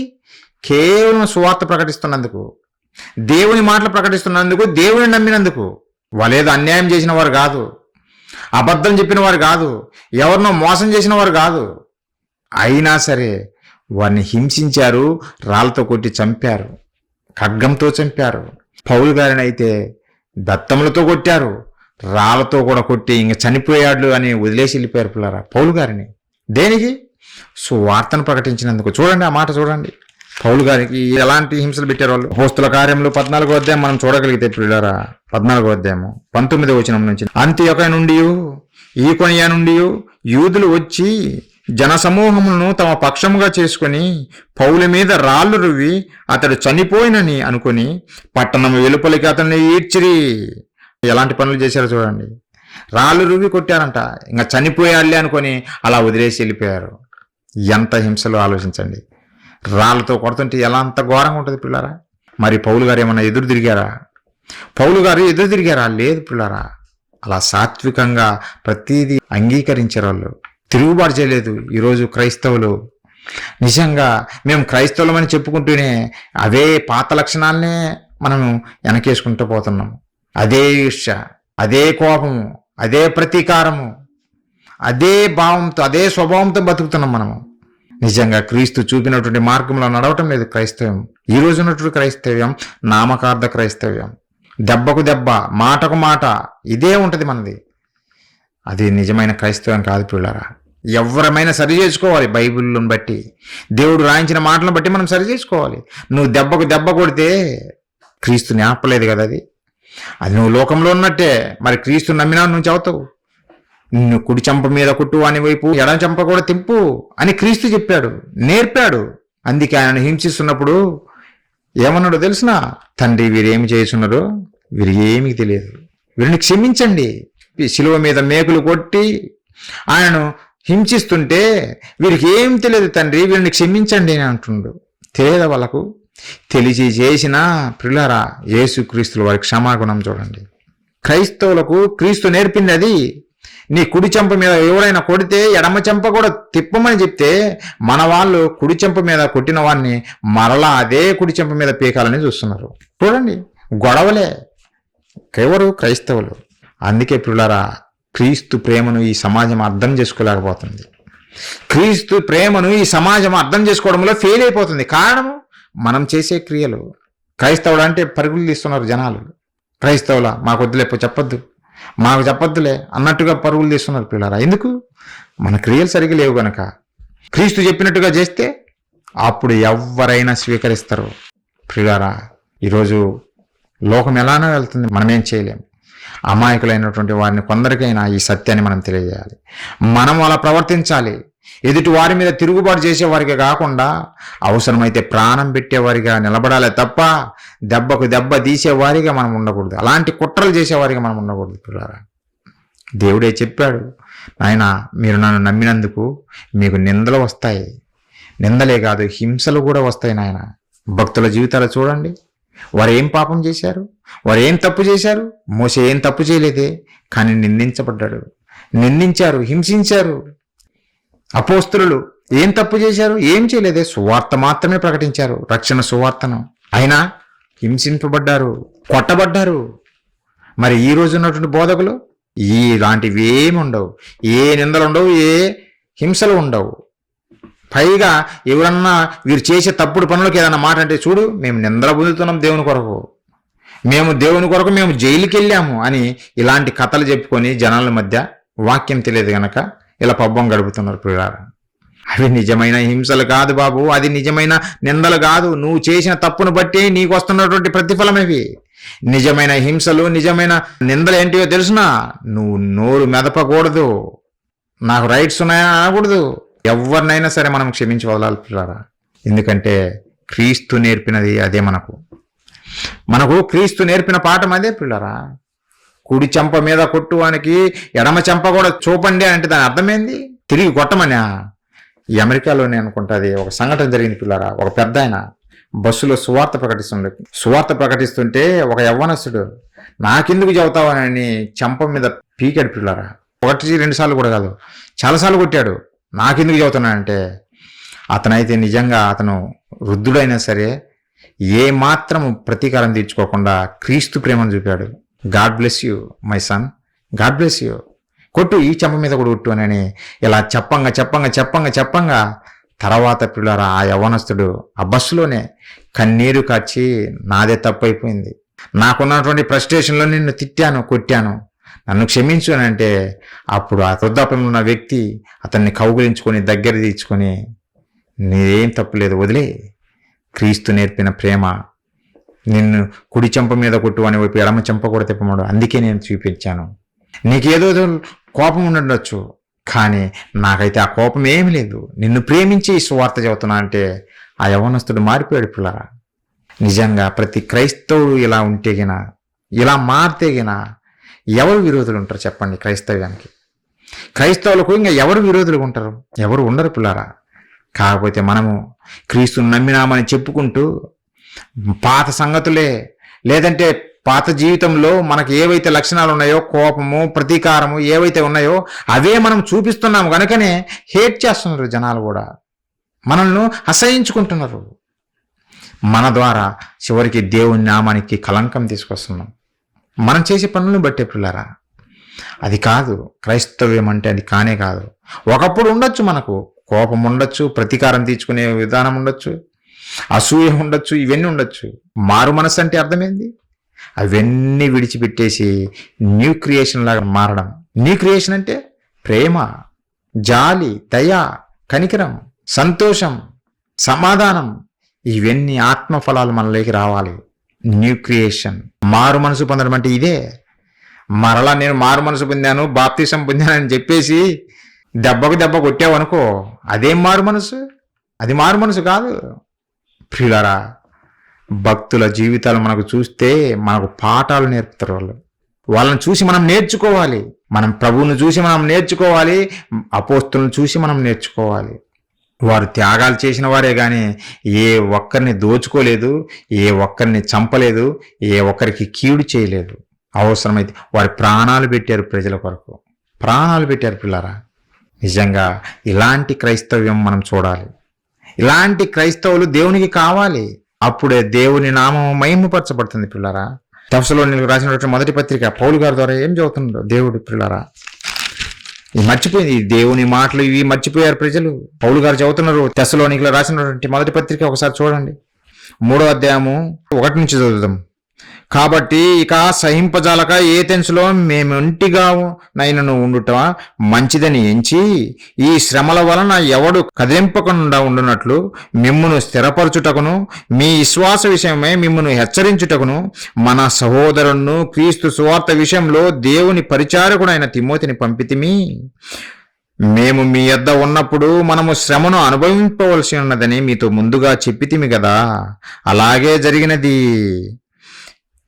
కేవలం సువార్త ప్రకటిస్తున్నందుకు, దేవుని మాటలు ప్రకటిస్తున్నందుకు, దేవుని నమ్మినందుకు. వాళ్ళేదో అన్యాయం చేసిన వారు కాదు, అబద్ధం చెప్పిన వారు కాదు, ఎవరినో మోసం చేసిన వారు కాదు. అయినా సరే వారిని హింసించారు, రాళ్లతో కొట్టి చంపారు, ఖడ్గంతో చంపారు. పౌలు గారిని అయితే బెత్తములతో కొట్టారు, రాళ్లతో కూడా కొట్టి ఇంక చనిపోయాడు అని వదిలేసి వెళ్ళిపోయారు పిల్లరా పౌలు గారిని. దేనికి? సువార్తను ప్రకటించినందుకు. చూడండి ఆ మాట చూడండి. పౌలు గారికి ఎలాంటి హింసలు పెట్టారు వాళ్ళు. అపోస్తల కార్యములు 14వ అధ్యాయం మనం చూడగలిగితే పిల్లరా, 14వ అధ్యాయము 19వ వచనం నుంచి, అంతియొక నుండి ఈకొనియ నుండి యూదులు వచ్చి జనసమూహములను తమ పక్షముగా చేసుకుని పౌలు మీద రాళ్లు రువ్వి అతడు చనిపోయినని అనుకుని పట్టణం వెలుపలికి అతన్ని ఈడ్చిరి. ఎలాంటి పనులు చేశారో చూడండి. రాళ్ళు రువ్వి కొట్టారంట, ఇంకా చనిపోయాళ్ళే అనుకొని అలా వదిలేసి వెళ్ళిపోయారు. ఎంత హింసలో ఆలోచించండి. రాళ్ళతో కొడుతుంటే ఎలా అంత ఘోరంగా ఉంటుంది పిల్లరా. మరి పౌలు గారు ఏమన్నా ఎదురు తిరిగారా? పౌలు గారు ఎదురు తిరిగారా? లేదు పిల్లరా. అలా సాత్వికంగా ప్రతీదీ అంగీకరించారు వాళ్ళు, తిరుగుబాటు చేయలేదు. ఈరోజు క్రైస్తవులు నిజంగా మేము క్రైస్తవులమని చెప్పుకుంటూనే అవే పాత లక్షణాలనే మనం వెనకేసుకుంటూ పోతున్నాము. అదే ఈర్ష్య, అదే కోపము, అదే ప్రతీకారము, అదే భావంతో, అదే స్వభావంతో బతుకుతున్నాం మనము. నిజంగా క్రీస్తు చూపినటువంటి మార్గంలో నడవటం లేదు క్రైస్తవ్యం. ఈ రోజు ఉన్నటువంటి క్రైస్తవ్యం నామకార్థ క్రైస్తవ్యం, దెబ్బకు దెబ్బ, మాటకు మాట, ఇదే ఉంటుంది మనది. అది నిజమైన క్రైస్తవం కాదు పిల్లరా. ఎవరమైనా సరి చేసుకోవాలి. బైబిల్ని బట్టి, దేవుడు రాయించిన మాటలను బట్టి మనం సరి చేసుకోవాలి. నువ్వు దెబ్బకు దెబ్బ కొడితే క్రీస్తుని ఆపలేదు కదా. అది నువ్వు లోకంలో ఉన్నట్టే. మరి క్రీస్తు నమ్మినా నువ్వు చదువుతావు. నిన్ను కుడి చెంప మీద కొట్టు అని వైపు ఎడం చెంప కూడా తింపు అని క్రీస్తు చెప్పాడు, నేర్పాడు. అందుకే ఆయన హింసిస్తున్నప్పుడు ఏమన్నాడో తెలిసిన, తండ్రి వీరేమి చేస్తున్నారో వీరికి ఏమీ తెలియదు, వీరిని క్షమించండి. శిలువ మీద మేకులు కొట్టి ఆయనను హింసిస్తుంటే వీరికి ఏం తెలియదు తండ్రి, వీరిని క్షమించండి అని అంటుండు. తెలియదా వాళ్ళకు? తెలిసి చేసిన పిల్లరా, యేసుక్రీస్తుల వారి క్షమాగుణం చూడండి. క్రైస్తవులకు క్రీస్తు నేర్పింది అది. నీ కుడి చెంప మీద ఎవరైనా కొడితే ఎడమ చెంప కూడా తిప్పమని చెప్తే, మన వాళ్ళు కుడి చెంప మీద కొట్టిన వాడిని మరలా అదే కుడి చెంప మీద పీకాలని చూస్తున్నారు. చూడండి, గొడవలే. ఎవరు? క్రైస్తవులు. అందుకే పిల్లరా, క్రీస్తు ప్రేమను ఈ సమాజం అర్థం చేసుకోలేకపోతుంది. క్రీస్తు ప్రేమను ఈ సమాజం అర్థం చేసుకోవడంలో ఫెయిల్ అయిపోతుంది. కారణము మనం చేసే క్రియలు. క్రైస్తవుడు అంటే పరుగులు తీస్తున్నారు జనాలు. క్రైస్తవులా, మాకు వద్దులే, చెప్పొద్దు, మాకు చెప్పొద్దులే అన్నట్టుగా పరుగులు తీస్తున్నారు పిల్లరా. ఎందుకు? మన క్రియలు సరిగ్గా లేవు గనక. క్రీస్తు చెప్పినట్టుగా చేస్తే అప్పుడు ఎవరైనా స్వీకరిస్తారు పిల్లరా. ఈరోజు లోకం ఎలానో వెళ్తుంది, మనమేం చేయలేము. అమాయకులైనటువంటి వారిని కొందరికైనా ఈ సత్యాన్ని మనం తెలియజేయాలి. మనం అలా ప్రవర్తించాలి. ఎదుటి వారి మీద తిరుగుబాటు చేసేవారిగా కాకుండా అవసరమైతే ప్రాణం పెట్టేవారిగా నిలబడాలి తప్ప దెబ్బకు దెబ్బ తీసేవారిగా మనం ఉండకూడదు. అలాంటి కుట్రలు చేసేవారిగా మనం ఉండకూడదు పిల్లరా. దేవుడే చెప్పాడు, నాయన మీరు నన్ను నమ్మినందుకు మీకు నిందలు వస్తాయి. నిందలే కాదు, హింసలు కూడా వస్తాయి నాయన. భక్తుల జీవితాలు చూడండి. వారు ఏం పాపం చేశారు? వారు ఏం తప్పు చేశారు? మోసే ఏం తప్పు చేయలేదే, కానీ నిందించబడ్డాడు, నిందించారు, హింసించారు. అపోస్తలులు ఏం తప్పు చేశారు? ఏం చేయలేదే, సువార్త మాత్రమే ప్రకటించారు, రక్షణ సువార్తను. అయినా హింసింపబడ్డారు, కొట్టబడ్డారు. మరి ఈ రోజు ఉన్నటువంటి బోధకులు ఇలాంటివి ఏమి ఉండవు, ఏ నిందలు ఉండవు, ఏ హింసలు ఉండవు. పైగా ఎవరన్నా వీరు చేసే తప్పుడు పనులకు ఏదన్నా మాట అంటే, చూడు మేము నిందలు పొందుతున్నాం దేవుని కొరకు, మేము దేవుని కొరకు మేము జైలుకి వెళ్ళాము అని ఇలాంటి కథలు చెప్పుకొని జనాల మధ్య వాక్యం తెలియదు గనక ఇలా పబ్బం గడుపుతున్నారు పిల్లలు. అవి నిజమైన హింసలు కాదు బాబు, అది నిజమైన నిందలు కాదు. నువ్వు చేసిన తప్పును బట్టి నీకు వస్తున్నటువంటి ప్రతిఫలం ఇవి. నిజమైన హింసలు, నిజమైన నిందలు ఏంటివో తెలుసునా? నువ్వు నోరు మెదపకూడదు, నాకు రైట్స్ ఉన్నాయని అనకూడదు. ఎవరినైనా సరే మనం క్షమించి వదలాలి పిల్లరా. ఎందుకంటే క్రీస్తు నేర్పినది అదే. మనకు క్రీస్తు నేర్పిన పాఠం అదే పిల్లరా. కుడి చెంప మీద కొట్టువానికి ఎడమ చెంప కూడా చూపండి అంటే దాని అర్థమైంది తిరిగి కొట్టమని. ఈ అమెరికాలోనే అనుకుంటుంది ఒక సంఘటన జరిగింది పిల్లరా. ఒక పెద్ద ఆయన బస్సులో సువార్త ప్రకటిస్తుంటే ఒక యవ్వనస్తుడు నాకెందుకు చెబుతావని చెంప మీద పీకాడు పిల్లరా. 1-2 సార్లు కూడా కాదు, చాలాసార్లు కొట్టాడు. నాకెందుకు చెబుతున్నానంటే, అతనైతే నిజంగా అతను వృద్ధుడైనా సరే ఏ మాత్రం ప్రతీకారం తీర్చుకోకుండా క్రీస్తు ప్రేమను చూపాడు. God bless you my son, God bless you, కొట్టు, ఈ చెంప మీద కూడా కొట్టు అని ఇలా చెప్పంగా తర్వాత పిల్లరా ఆ యవ్వనస్తుడు ఆ బస్సులోనే కన్నీరు కార్చి, నాదే తప్పు అయిపోయింది, నాకున్నటువంటి ఫ్రస్ట్రేషన్లో నిన్ను తిట్టాను, కొట్టాను, నన్ను క్షమించు అని అంటే అప్పుడు ఆ వృద్ధాప్యంలో ఉన్న వ్యక్తి అతన్ని కౌగిలించుకొని దగ్గర తీర్చుకొని నీదేం తప్పులేదు వదిలే, క్రీస్తు నేర్పిన ప్రేమ నిన్ను కుడి చెంప మీద కొట్టు అని వైపు ఎడమ చెంప కూడా తిప్పమాడు, అందుకే నేను చూపించాను. నీకేదో కోపం ఉండొచ్చు, కానీ నాకైతే ఆ కోపం ఏమీ లేదు, నిన్ను ప్రేమించి ఈ సువార్త చెబుతున్నా అంటే ఆ యవనస్తుడు మారిపోయాడు. పిల్లరా, నిజంగా ప్రతి క్రైస్తవుడు ఇలా ఉంటే గిన, ఇలా మారితే గిన ఎవరు విరోధులు ఉంటారు చెప్పండి? క్రైస్తవ్యానికి, క్రైస్తవులకు ఇంకా ఎవరు విరోధులు ఉంటారు? ఎవరు ఉండరు పిల్లరా. కాకపోతే మనము క్రీస్తుని నమ్మినామని చెప్పుకుంటూ పాత సంగతులే, లేదంటే పాత జీవితంలో మనకు ఏవైతే లక్షణాలు ఉన్నాయో, కోపము, ప్రతీకారము ఏవైతే ఉన్నాయో అవే మనం చూపిస్తున్నాము కనుకనే హేట్ చేస్తున్నారు జనాలు, కూడా మనల్ని అసహించుకుంటున్నారు. మన ద్వారా చివరికి దేవుని నామానికి కలంకం తీసుకొస్తున్నాం మనం చేసే పనులను బట్టే పిల్లరా. అది కాదు క్రైస్తవ్యం అంటే, అది కానే కాదు. ఒకప్పుడు ఉండొచ్చు, మనకు కోపం ఉండొచ్చు, ప్రతీకారం తీర్చుకునే విధానం ఉండొచ్చు, అసూయ ఉండొచ్చు, ఇవన్నీ ఉండొచ్చు. మారు మనసు అంటే అర్థమైంది, అవన్నీ విడిచిపెట్టేసి న్యూ క్రియేషన్ లాగా మారడం. న్యూ క్రియేషన్ అంటే ప్రేమ, జాలి, దయ, కనికరం, సంతోషం, సమాధానం, ఇవన్నీ ఆత్మఫలాలు మనలోకి రావాలి. న్యూ క్రియేషన్, మారు మనసు పొందడం అంటే ఇదే. మరలా నేను మారు మనసు పొందాను, బాప్తిసం పొందానని చెప్పేసి దెబ్బకు దెబ్బ కొట్టావనుకో, అదేం మారు మనసు? అది మారు మనసు కాదు. ప్రియులారా, భక్తుల జీవితాలు మనకు చూస్తే మనకు పాఠాలు నేర్పుతారు వాళ్ళు. వాళ్ళని చూసి మనం నేర్చుకోవాలి, మనం ప్రభువును చూసి మనం నేర్చుకోవాలి, అపోస్తులను చూసి మనం నేర్చుకోవాలి. వారు త్యాగాలు చేసిన వారే కానీ ఏ ఒక్కరిని దోచుకోలేదు, ఏ ఒక్కరిని చంపలేదు, ఏ ఒక్కరికి కీడు చేయలేదు. అవసరమైతే వారి ప్రాణాలు పెట్టారు, ప్రజల కొరకు ప్రాణాలు పెట్టారు. పిల్లరా, నిజంగా ఇలాంటి క్రైస్తవ్యం మనం చూడాలి. ఇలాంటి క్రైస్తవులు దేవునికి కావాలి, అప్పుడే దేవుని నామం మహిమపరచబడుతుంది. పిల్లరా, తెస్సలోనికీయులకు రాసినటువంటి మొదటి పత్రిక పౌలు గారి ద్వారా ఏం చదువుతున్నాడు దేవుడు? పిల్లరా, ఇది మర్చిపోయింది, దేవుని మాటలు ఇవి మర్చిపోయారు ప్రజలు. పౌలు గారు చదువుతున్నారు తెస్సలోనికీయులకు రాసినటువంటి మొదటి పత్రిక, ఒకసారి చూడండి, 3వ అధ్యాయము 1 నుంచి చదువుదాం. కాబట్టి ఇక సహింపజాలక ఏథెన్సులో మేమొంటిగా నైనను ఉండుట మంచిదని ఎంచి, ఈ శ్రమల వలన ఎవడు కదిలింపకుండా ఉండునట్లు మిమ్మును స్థిరపరచుటకును, మీ విశ్వాస విషయమై మిమ్మును హెచ్చరించుటకును మన సహోదరును క్రీస్తు సువార్త విషయంలో దేవుని పరిచారకుడైన తిమోతిని పంపితిమి. మేము మీ యొద్ద ఉన్నప్పుడు మనము శ్రమను అనుభవింపవలసి ఉన్నదని మీతో ముందుగా చెప్పితిమి కదా, అలాగే జరిగినది.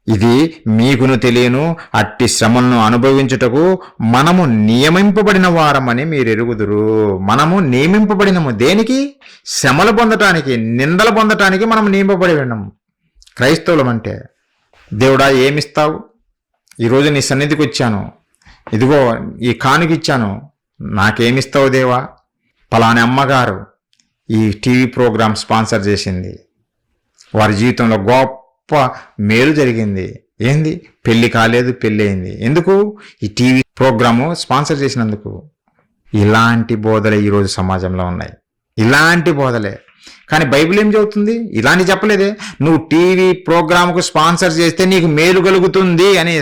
ఇది మీకును తెలియను, అట్టి శ్రమలను అనుభవించుటకు మనము నియమింపబడిన వారమని మీరు ఎరుగుదురు. మనము నియమింపబడినము దేనికి? శ్రమలు పొందటానికి, నిందలు పొందటానికి మనం నియమింపబడి ఉన్నాము. క్రైస్తవులం అంటే, దేవుడా ఏమిస్తావు? ఈరోజు నీ సన్నిధికి వచ్చాను, ఇదిగో ఈ కానుక ఇచ్చాను, నాకేమిస్తావు దేవా? పలాని అమ్మగారు ఈ టీవీ ప్రోగ్రాం స్పాన్సర్ చేసింది, వారి జీవితంలో గొప్ప మేలు జరిగింది. ఏంది? పెళ్లి కాలేదు, పెళ్లి అయింది. ఎందుకు? ఈ టీవీ ప్రోగ్రాము స్పాన్సర్ చేసినందుకు. ఇలాంటి బోధలే ఈరోజు సమాజంలో ఉన్నాయి, ఇలాంటి బోధలే. కానీ బైబిల్ ఏం చెబుతుంది? ఇలాంటి చెప్పలేదే. నువ్వు టీవీ ప్రోగ్రాముకు స్పాన్సర్ చేస్తే నీకు మేలు కలుగుతుంది అనే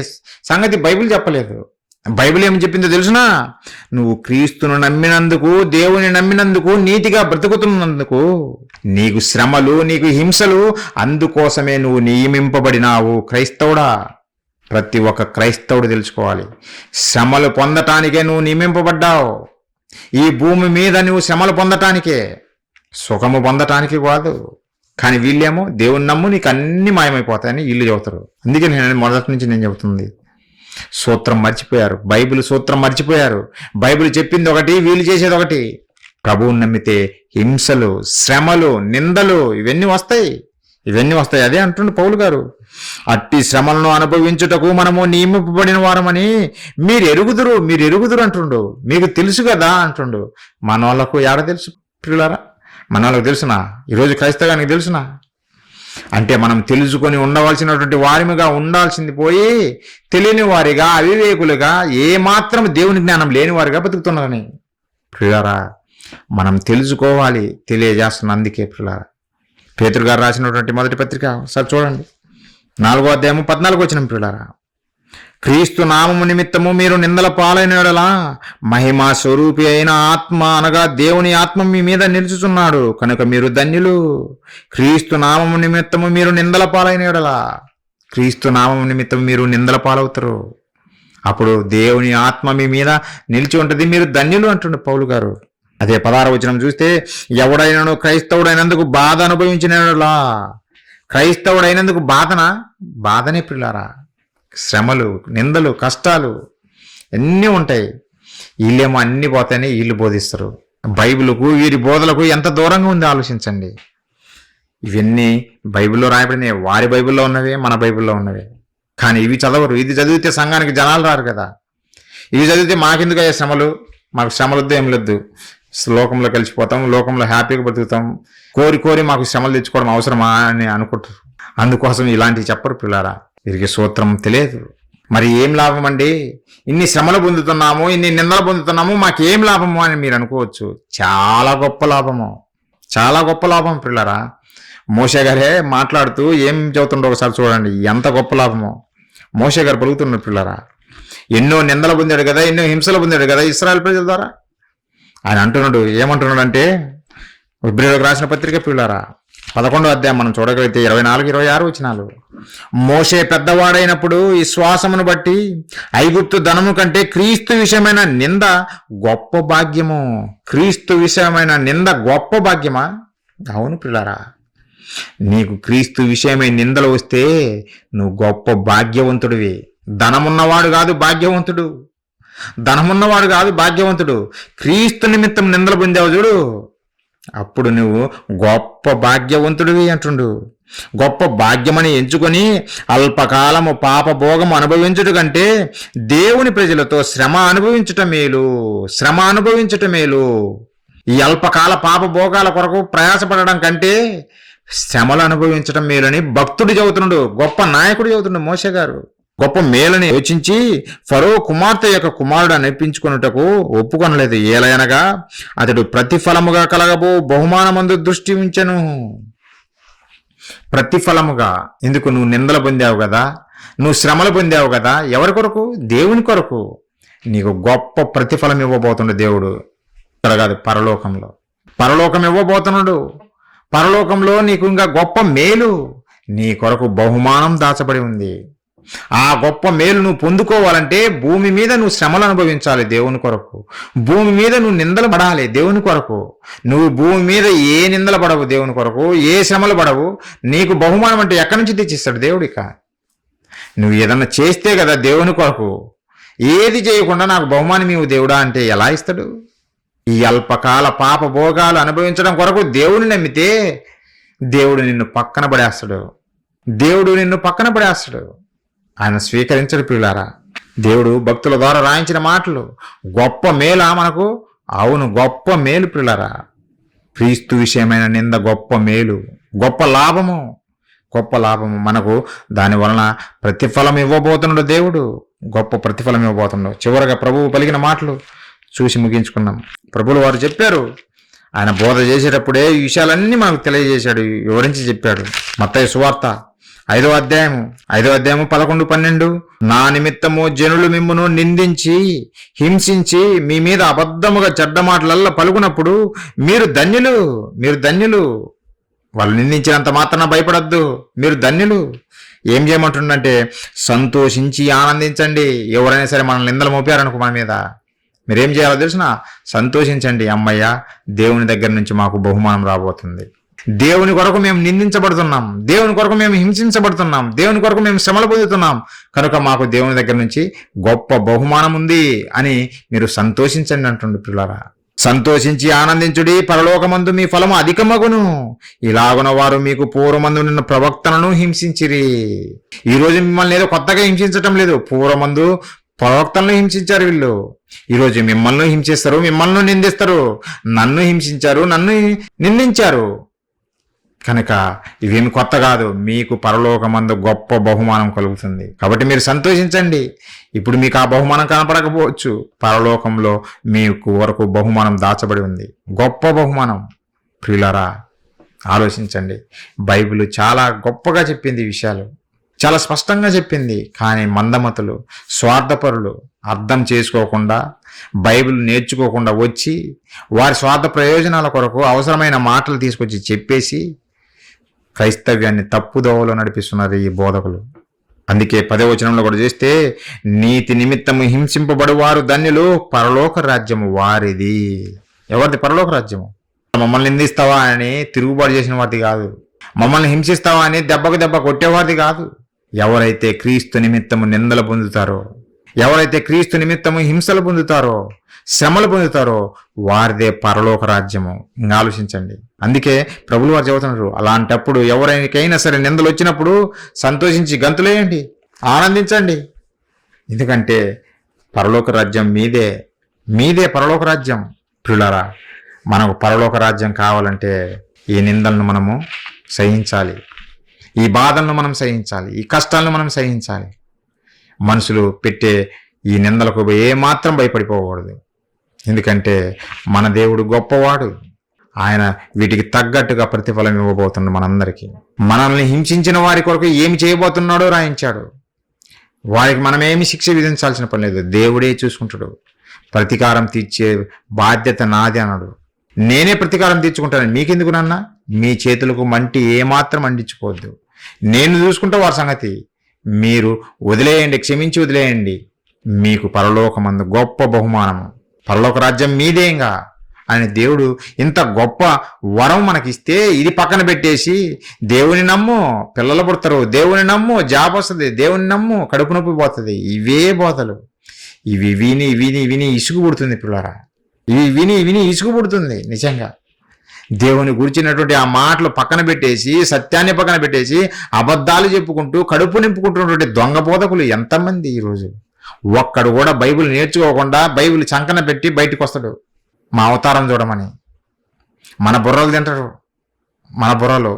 సంగతి బైబిల్ చెప్పలేదు. బైబిల్ ఏం చెప్పిందో తెలుసునా? నువ్వు క్రీస్తును నమ్మినందుకు, దేవుని నమ్మినందుకు, నీతిగా బ్రతుకుతున్నందుకు నీకు శ్రమలు, నీకు హింసలు, అందుకోసమే నువ్వు నియమింపబడినావు. క్రైస్తవుడా, ప్రతి ఒక్క క్రైస్తవుడు తెలుసుకోవాలి, శ్రమలు పొందటానికే నువ్వు నియమింపబడ్డావు. ఈ భూమి మీద నువ్వు శ్రమలు పొందటానికే, సుఖము పొందటానికి కాదు. కానీ వీళ్ళేమో దేవుని నమ్ము, నీకు అన్ని మాయమైపోతాయని వీళ్ళు చెబుతారు. అందుకే మొదటి నుంచి నేను చెబుతుంది, సూత్రం మర్చిపోయారు, బైబిల్ సూత్రం మర్చిపోయారు. బైబిల్ చెప్పింది ఒకటి, వీళ్ళు చేసేది ఒకటి. ప్రభువుని నమ్మితే హింసలు, శ్రమలు, నిందలు ఇవన్నీ వస్తాయి, ఇవన్నీ వస్తాయి. అదే అంటుండు పౌలు గారు, అట్టి శ్రమలను అనుభవించుటకు మనము నియమింపబడిన వారమని మీరు ఎరుగుదురు అంటుండు. మీకు తెలుసు కదా అంటుండు. మన వాళ్ళకు ఏడ తెలుసు ప్రియులారా? మన వాళ్ళకు తెలుసునా? ఈరోజు క్రైస్తవానికి తెలుసునా? అంటే మనం తెలుసుకొని ఉండవలసినటువంటి వారిగా ఉండాల్సింది పోయి తెలియని వారిగా, అవివేకులుగా, ఏమాత్రం దేవుని జ్ఞానం లేని వారిగా బతుకుతున్నారని. ప్రియులారా, మనం తెలుసుకోవాలి, తెలియజేస్తున్న. అందుకే ప్రియులారా, పేతురు గారు రాసినటువంటి మొదటి పత్రిక ఒకసారి చూడండి, 4వ అధ్యాయము 14 వచనం. ప్రియులారా, క్రీస్తు నామము నిమిత్తము మీరు నిందల పాలైన యెడల మహిమా స్వరూపి అయిన ఆత్మ అనగా దేవుని ఆత్మ మీ మీద నిలుచుచున్నాడు కనుక మీరు ధన్యులు. క్రీస్తు నామము నిమిత్తము మీరు నిందల పాలైన యెడల, క్రీస్తు నామము నిమిత్తం మీరు నిందల పాలవుతారు. అప్పుడు దేవుని ఆత్మ మీ మీద నిలిచి ఉంటుంది, మీరు ధన్యులు అంటుండే పౌలు గారు. అదే 16వ వచనం చూస్తే, ఎవడైనను క్రైస్తవుడైనందుకు బాధ అనుభవించిన యెడల, క్రైస్తవుడైనందుకు బాధనే పిల్లారా. శ్రమలు, నిందలు, కష్టాలు అన్నీ ఉంటాయి. వీళ్ళేమో అన్ని పోతాయని వీళ్ళు బోధిస్తారు. బైబిల్కు వీరి బోధలకు ఎంత దూరంగా ఉంది ఆలోచించండి. ఇవన్నీ బైబిల్లో రాయబడినవి, వారి బైబిల్లో ఉన్నవే, మన బైబిల్లో ఉన్నవే. కానీ ఇవి చదవరు. ఇది చదివితే సంఘానికి జనాలు రారు కదా. ఇవి చదివితే మాకెందుకు అయ్యే శ్రమలు, మాకు శ్రమలొద్దు ఏం లేదు, లోకంలో కలిసిపోతాం, లోకంలో హ్యాపీగా బతుకుతాం, కోరి మాకు శ్రమలు తెచ్చుకోవడం అవసరమా అని అనుకుంటారు. అందుకోసం ఇలాంటివి చెప్పరు పిల్లారా. వీరికి సూత్రం తెలియదు. మరి ఏం లాభం అండి, ఇన్ని శ్రమలు పొందుతున్నాము, ఇన్ని నిందలు పొందుతున్నాము, మాకేం లాభము అని మీరు అనుకోవచ్చు. చాలా గొప్ప లాభము, చాలా గొప్ప లాభం పిల్లారా. మోషే గారే మాట్లాడుతూ ఏం చెబుతుండో ఒకసారి చూడండి, ఎంత గొప్ప లాభమో. మోషే గారు పలుకుతున్నారు పిల్లారా. ఎన్నో నిందలు పొందాడు కదా, ఎన్నో హింసలు పొందాడు కదా ఇశ్రాయేలు ప్రజల ద్వారా. ఆయన అంటున్నాడు, ఏమంటున్నాడు అంటే, హెబ్రీయులకు రాసిన పత్రిక పిల్లారా 11వ అధ్యాయం మనం చూడగలిగితే 24-26 వచనాలు. మోషే పెద్దవాడైనప్పుడు ఈ శ్వాసమును బట్టి ఐగుప్తు ధనము కంటే క్రీస్తు విషయమైన నింద గొప్ప భాగ్యము. క్రీస్తు విషయమైన నింద గొప్ప భాగ్యమా? అవును పిల్లారా. నీకు క్రీస్తు విషయమై నిందలు వస్తే నువ్వు గొప్ప భాగ్యవంతుడివి. ధనమున్నవాడు కాదు భాగ్యవంతుడు, ధనమున్నవాడు కాదు భాగ్యవంతుడు. క్రీస్తు నిమిత్తం నిందలు పొందావు చూడు, అప్పుడు నువ్వు గొప్ప భాగ్యవంతుడివి అంటుండు. గొప్ప భాగ్యమని ఎంచుకొని అల్పకాలము పాప భోగము అనుభవించుట కంటే దేవుని ప్రజలతో శ్రమ అనుభవించటం మేలు, శ్రమ అనుభవించటం మేలు. ఈ అల్పకాల పాప భోగాల కొరకు ప్రయాసపడడం కంటే శ్రమలు అనుభవించటం మేలని భక్తుడు చెబుతున్నాడు, గొప్ప నాయకుడు చెబుతున్నాడు మోషే గారు. గొప్ప మేలని యోచించి ఫరో కుమార్తె యొక్క కుమారుడు అనిపించుకొనుటకు ఒప్పుకొనలేదు. ఏలయనగా అతడు ప్రతిఫలముగా కలగబో బహుమానమందు దృష్టి ఉంచెను. ప్రతిఫలముగా, ఎందుకు? నువ్వు నిందలు పొందావు కదా, నువ్వు శ్రమలు పొందావు కదా, ఎవరి కొరకు? దేవుని కొరకు. నీకు గొప్ప ప్రతిఫలం ఇవ్వబోతుండు దేవుడు. ఇక్కడ కాదు, పరలోకంలో. పరలోకం ఇవ్వబోతున్నాడు. పరలోకంలో నీకు ఇంకా గొప్ప మేలు, నీ కొరకు బహుమానం దాచబడి ఉంది. ఆ గొప్ప మేలు నువ్వు పొందుకోవాలంటే భూమి మీద నువ్వు శ్రమలు అనుభవించాలి దేవుని కొరకు. భూమి మీద నువ్వు నిందలు పడాలి దేవుని కొరకు. నువ్వు భూమి మీద ఏ నిందలు పడవు దేవుని కొరకు, ఏ శ్రమలు పడవు. నీకు బహుమానం అంటే ఎక్కడి నుంచి తెచ్చిస్తాడు దేవుడిక? నువ్వు ఏదన్నా చేస్తే కదా దేవుని కొరకు. ఏది చేయకుండా నాకు బహుమానం ఇవ్వు దేవుడా అంటే ఎలా ఇస్తాడు? ఈ అల్పకాల పాప భోగాలు అనుభవించడం కొరకు దేవుని నమ్మితే దేవుడు నిన్ను పక్కన పడేస్తాడు. దేవుడు నిన్ను పక్కన పడేస్తాడు. ఆయన స్వీకరించడు పిల్లారా. దేవుడు భక్తుల ద్వారా రాయించిన మాటలు గొప్ప మేలా మనకు? అవును, గొప్ప మేలు పిల్లారా. క్రీస్తు విషయమైన నింద గొప్ప మేలు, గొప్ప లాభము, గొప్ప లాభము మనకు. దాని వలన ప్రతిఫలం ఇవ్వబోతున్నాడు దేవుడు, గొప్ప ప్రతిఫలం ఇవ్వబోతున్నాడు. చివరగా ప్రభువు పలికిన మాటలు చూసి ముగించుకున్నాం. ప్రభువులు వారు చెప్పారు, ఆయన బోధ చేసేటప్పుడే ఈ విషయాలన్నీ మనకు తెలియజేశాడు, వివరించి చెప్పాడు. మత్తయి సువార్త 5వ అధ్యాయము 11-12. నా నిమిత్తము జనులు మిమ్మును నిందించి హింసించి మీ మీద అబద్ధముగా చెడ్డ మాటలల్లా పలుకున్నప్పుడు మీరు ధన్యులు, మీరు ధన్యులు. వాళ్ళు నిందించినంత మాత్రాన భయపడద్దు, మీరు ధన్యులు. ఏం చేయమంటుండంటే సంతోషించి ఆనందించండి. ఎవరైనా సరే మన నిందలు మోపారనుకో మన మీద, మీరేం చేయాలో తెలిసిన? సంతోషించండి. అమ్మయ్య, దేవుని దగ్గర నుంచి మాకు బహుమానం రాబోతుంది. దేవుని కొరకు మేము నిందించబడుతున్నాం, దేవుని కొరకు మేము హింసించబడుతున్నాం, దేవుని కొరకు మేము శ్రమలు పొందుతున్నాం, కనుక మాకు దేవుని దగ్గర నుంచి గొప్ప బహుమానం ఉంది అని మీరు సంతోషించండి అంటుండు పిల్లారా. సంతోషించి ఆనందించుడి, పరలోకమందు మీ ఫలము అధికమగును. ఇలాగున వారు మీకు పూర్వమందు నిన్న ప్రవక్తలను హింసించిరి. ఈరోజు మిమ్మల్ని ఏదో కొత్తగా హింసించటం లేదు, పూర్వమందు ప్రవక్తలను హింసించారు వీళ్ళు. ఈరోజు మిమ్మల్ని హింసిస్తారు, మిమ్మల్ని నిందిస్తారు. నన్ను హింసించారు, నన్ను నిందించారు. కనుక ఇవేమి కొత్త కాదు. మీకు పరలోకమందు గొప్ప బహుమానం కలుగుతుంది. కాబట్టి మీరు సంతోషించండి. ఇప్పుడు మీకు ఆ బహుమానం కనపడకపోవచ్చు, పరలోకంలో మీకు వరకు బహుమానం దాచబడి ఉంది, గొప్ప బహుమానం. ప్రియులారా, ఆలోచించండి. బైబిల్ చాలా గొప్పగా చెప్పింది ఈ విషయాలు. చాలా స్పష్టంగా చెప్పింది. కానీ మందమతులు, స్వార్థపరులు అర్థం చేసుకోకుండా, బైబిల్ నేర్చుకోకుండా వచ్చి వారి స్వార్థ ప్రయోజనాల కొరకు అవసరమైన మాటలు తీసుకొచ్చి చెప్పేసి క్రైస్తవ్యాన్ని తప్పుదోవలో నడిపిస్తున్నారు ఈ బోధకులు. అందుకే 10వ వచనంలో కూడా చేస్తే, నీతి నిమిత్తము హింసింపబడువారు ధన్యులు, పరలోక రాజ్యము వారిది. ఎవరిది పరలోక రాజ్యము? మమ్మల్ని నిందిస్తావా అని తిరుగుబాటు చేసిన వారిది కాదు, మమ్మల్ని హింసిస్తావా అని దెబ్బకు దెబ్బ కొట్టేవారిది కాదు. ఎవరైతే క్రీస్తు నిమిత్తము నిందలు పొందుతారో, ఎవరైతే క్రీస్తు నిమిత్తము హింసలు పొందుతారో, శ్రమలు పొందుతారో వారిదే పరలోక రాజ్యము. ఇంకా ఆలోచించండి. అందుకే ప్రభువు వారు చెబుతున్నారు, అలాంటప్పుడు ఎవరికైనా సరే నిందలు వచ్చినప్పుడు సంతోషించి గంతులేయండి, ఆనందించండి. ఎందుకంటే పరలోక రాజ్యం మీదే, మీదే పరలోక రాజ్యం. ప్రియులారా, మనకు పరలోక రాజ్యం కావాలంటే ఈ నిందలను మనము సహించాలి, ఈ బాధలను మనం సహించాలి, ఈ కష్టాలను మనం సహించాలి. మనుషులు పెట్టే ఈ నిందలకు ఏమాత్రం భయపడిపోకూడదు. ఎందుకంటే మన దేవుడు గొప్పవాడు. ఆయన వీటికి తగ్గట్టుగా ప్రతిఫలం ఇవ్వబోతున్నాడు మనందరికీ. మనల్ని హింసించిన వారి కొరకు ఏమి చేయబోతున్నాడో రాయించాడు. వారికి మనమేమి శిక్ష విధించాల్సిన పని లేదు, దేవుడే చూసుకుంటాడు. ప్రతీకారం తీర్చే బాధ్యత నాది అన్నాడు. నేనే ప్రతీకారం తీర్చుకుంటాను, మీకెందుకు నాన్న? మీ చేతులకు మంటి ఏమాత్రం అంటించుకోవద్దు, నేను చూసుకుంటా వారి సంగతి. మీరు వదిలేయండి, క్షమించి వదిలేయండి. మీకు పరలోకమందు గొప్ప బహుమానము, పరలోక రాజ్యం మీదేంగా అని దేవుడు ఇంత గొప్ప వరం మనకిస్తే ఇది పక్కన పెట్టేసి దేవుని నమ్ము, పిల్లలు పుడతారు, దేవుని నమ్ము, జాబ్ వస్తుంది, దేవుని నమ్ము, కడుపు నొప్పి పోతుంది. ఇవే బోధలు. ఇవి విని విని విని ఇసుగు పుడుతుంది పిల్లరా. ఇవి విని విని ఇసుగు పుడుతుంది నిజంగా. దేవుని గురించినటువంటి ఆ మాటలు పక్కన పెట్టేసి, సత్యాన్ని పక్కన పెట్టేసి అబద్ధాలు చెప్పుకుంటూ కడుపు నింపుకుంటున్నటువంటి దొంగ బోధకులు ఎంతమంది ఈరోజు. ఒక్కడు కూడా బైబిల్ నేర్చుకోకుండా బైబిల్ చంకన పెట్టి బయటకు వస్తాడు మా అవతారం చూడమని. మన బుర్రలు తింటారు. మన బుర్రలు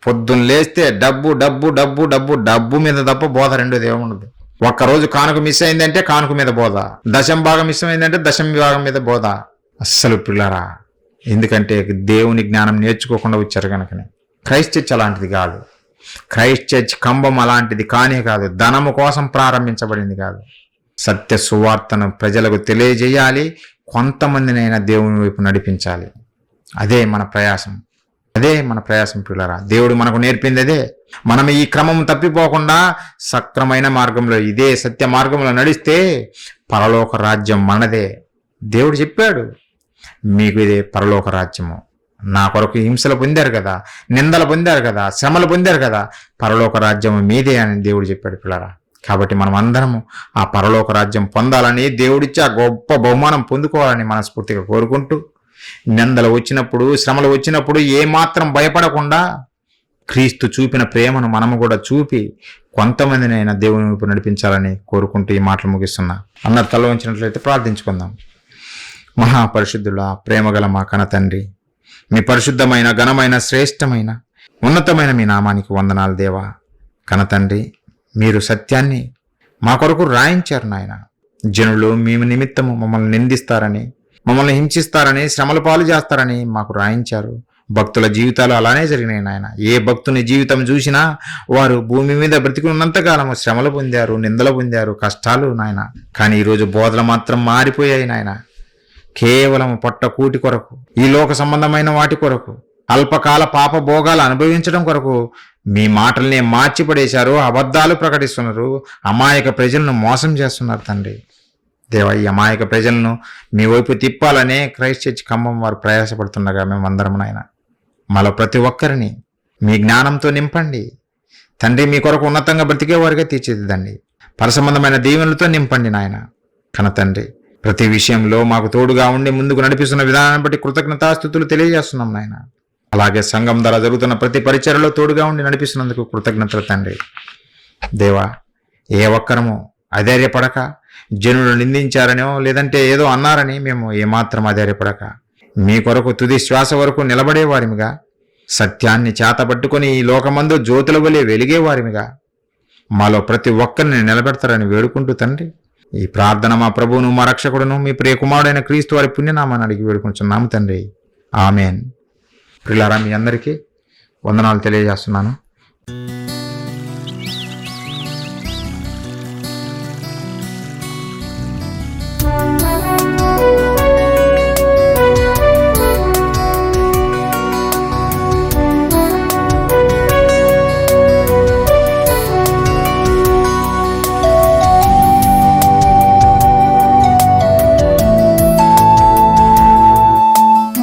పొద్దున్న లేస్తే డబ్బు డబ్బు డబ్బు డబ్బు డబ్బు మీద తప్ప బోధ రెండోది ఏముండదు. ఒక్కరోజు కానుక మిస్ అయిందంటే కానుక మీద బోధ, దశం భాగం మిస్ అయిందంటే దశం భాగం మీద బోధ. అస్సలు పిల్లరా, ఎందుకంటే దేవుని జ్ఞానం నేర్చుకోకుండా వచ్చారు కనుకనే. క్రైస్ట్ చర్చ్ అలాంటిది కాదు. క్రైస్ట్ చర్చ్ కంబం అలాంటిది కానే కాదు. ధనము కోసం ప్రారంభించబడింది కాదు. సత్య సువార్తను ప్రజలకు తెలియజేయాలి, కొంతమందినైనా దేవుని వైపు నడిపించాలి. అదే మన ప్రయాసం, అదే మన ప్రయాసం పిల్లరా. దేవుడు మనకు నేర్పింది అదే. మనం ఈ క్రమం తప్పిపోకుండా సక్రమైన మార్గంలో, ఇదే సత్య మార్గంలో నడిస్తే పరలోక రాజ్యం మనదే. దేవుడు చెప్పాడు, మీకు ఇదే పరలోక రాజ్యము. నా కొరకు హింసలు పొందారు కదా, నిందలు పొందారు కదా, శ్రమలు పొందారు కదా, పరలోక రాజ్యం మీదే అని దేవుడు చెప్పాడు పిల్లరా. కాబట్టి మనం అందరము ఆ పరలోక రాజ్యం పొందాలని, దేవుడిచ్చి ఆ గొప్ప బహుమానం పొందుకోవాలని మనస్ఫూర్తిగా కోరుకుంటూ, నిందలు వచ్చినప్పుడు, శ్రమలు వచ్చినప్పుడు ఏమాత్రం భయపడకుండా క్రీస్తు చూపిన ప్రేమను మనము కూడా చూపి కొంతమందినైనా దేవుని వైపు నడిపించాలని కోరుకుంటూ ఈ మాటలు ముగిస్తున్నా. అందరు తల వంచినట్లయితే ప్రార్థించుకుందాం. మహాపరిశుద్ధుల ప్రేమగల మా కన్న తండ్రి, మీ పరిశుద్ధమైన, ఘనమైన, శ్రేష్టమైన, ఉన్నతమైన మీ నామానికి వందనాలు దేవా. కన్న తండ్రి, మీరు సత్యాన్ని మా కొరకు రాయించారు నాయన. జనులు మీ నిమిత్తము మమ్మల్ని నిందిస్తారని, మమ్మల్ని హింసిస్తారని, శ్రమల పాలు చేస్తారని మాకు రాయించారు. భక్తుల జీవితాలు అలానే జరిగినాయి నాయన. ఏ భక్తుని జీవితం చూసినా వారు భూమి మీద బ్రతికున్నంతకాలము శ్రమలు పొందారు, నిందలు పొందారు, కష్టాలు నాయన. కానీ ఈరోజు బోధలు మాత్రం మారిపోయాయి నాయన. కేవలం పొట్ట కూటి కొరకు, ఈ లోక సంబంధమైన వాటి కొరకు, అల్పకాల పాప భోగాలు అనుభవించడం కొరకు మీ మాటల్ని మార్చిపడేశారు, అబద్ధాలు ప్రకటిస్తున్నారు, అమాయక ప్రజలను మోసం చేస్తున్నారు తండ్రి. దేవా, ఈ అమాయక ప్రజలను మీ వైపు తిప్పాలనే క్రైస్ట్ చర్చ్ ఖమ్మం వారు ప్రయాసపడుతుండగా మేమందరం నాయన మాలో ప్రతి ఒక్కరిని మీ జ్ఞానంతో నింపండి తండ్రి. మీ కొరకు ఉన్నతంగా బ్రతికే వారిగా తీర్చిదిద్దండి. పరసంబంధమైన దీవెనలతో నింపండి నాయన. కన తండ్రి, ప్రతి విషయంలో మాకు తోడుగా ఉండి ముందుకు నడిపిస్తున్న విధానాన్ని బట్టి కృతజ్ఞతాస్తుతులు తెలియజేస్తున్నాం నాయన. అలాగే సంఘం ద్వారా జరుగుతున్న ప్రతి పరిచర్యలో తోడుగా ఉండి నడిపిస్తున్నందుకు కృతజ్ఞతలు తండ్రి. దేవా, ఏ ఒక్కరము అధైర్యపడక, జనులు నిందించారనో లేదంటే ఏదో అన్నారని మేము ఏమాత్రం అధైర్యపడక, మీ కొరకు తుది శ్వాస వరకు నిలబడేవారిమిగా, సత్యాన్ని చేతబట్టుకొని ఈ లోకమందు జ్యోతుల వలె వెలిగేవారిమిగా మాలో ప్రతి ఒక్కరిని నిలబెడతారని వేడుకుంటూ తండ్రి, ఈ ప్రార్థన మా ప్రభువును, మా రక్షకుడును, మీ ప్రియ కుమారుడైన క్రీస్తు వారి పుణ్యనామాన్ని అడిగి వేడుకుంటున్నాము తండ్రి. ఆమెన్. ప్రియులారా, మీ అందరికీ వందనాలు తెలియజేస్తున్నాను.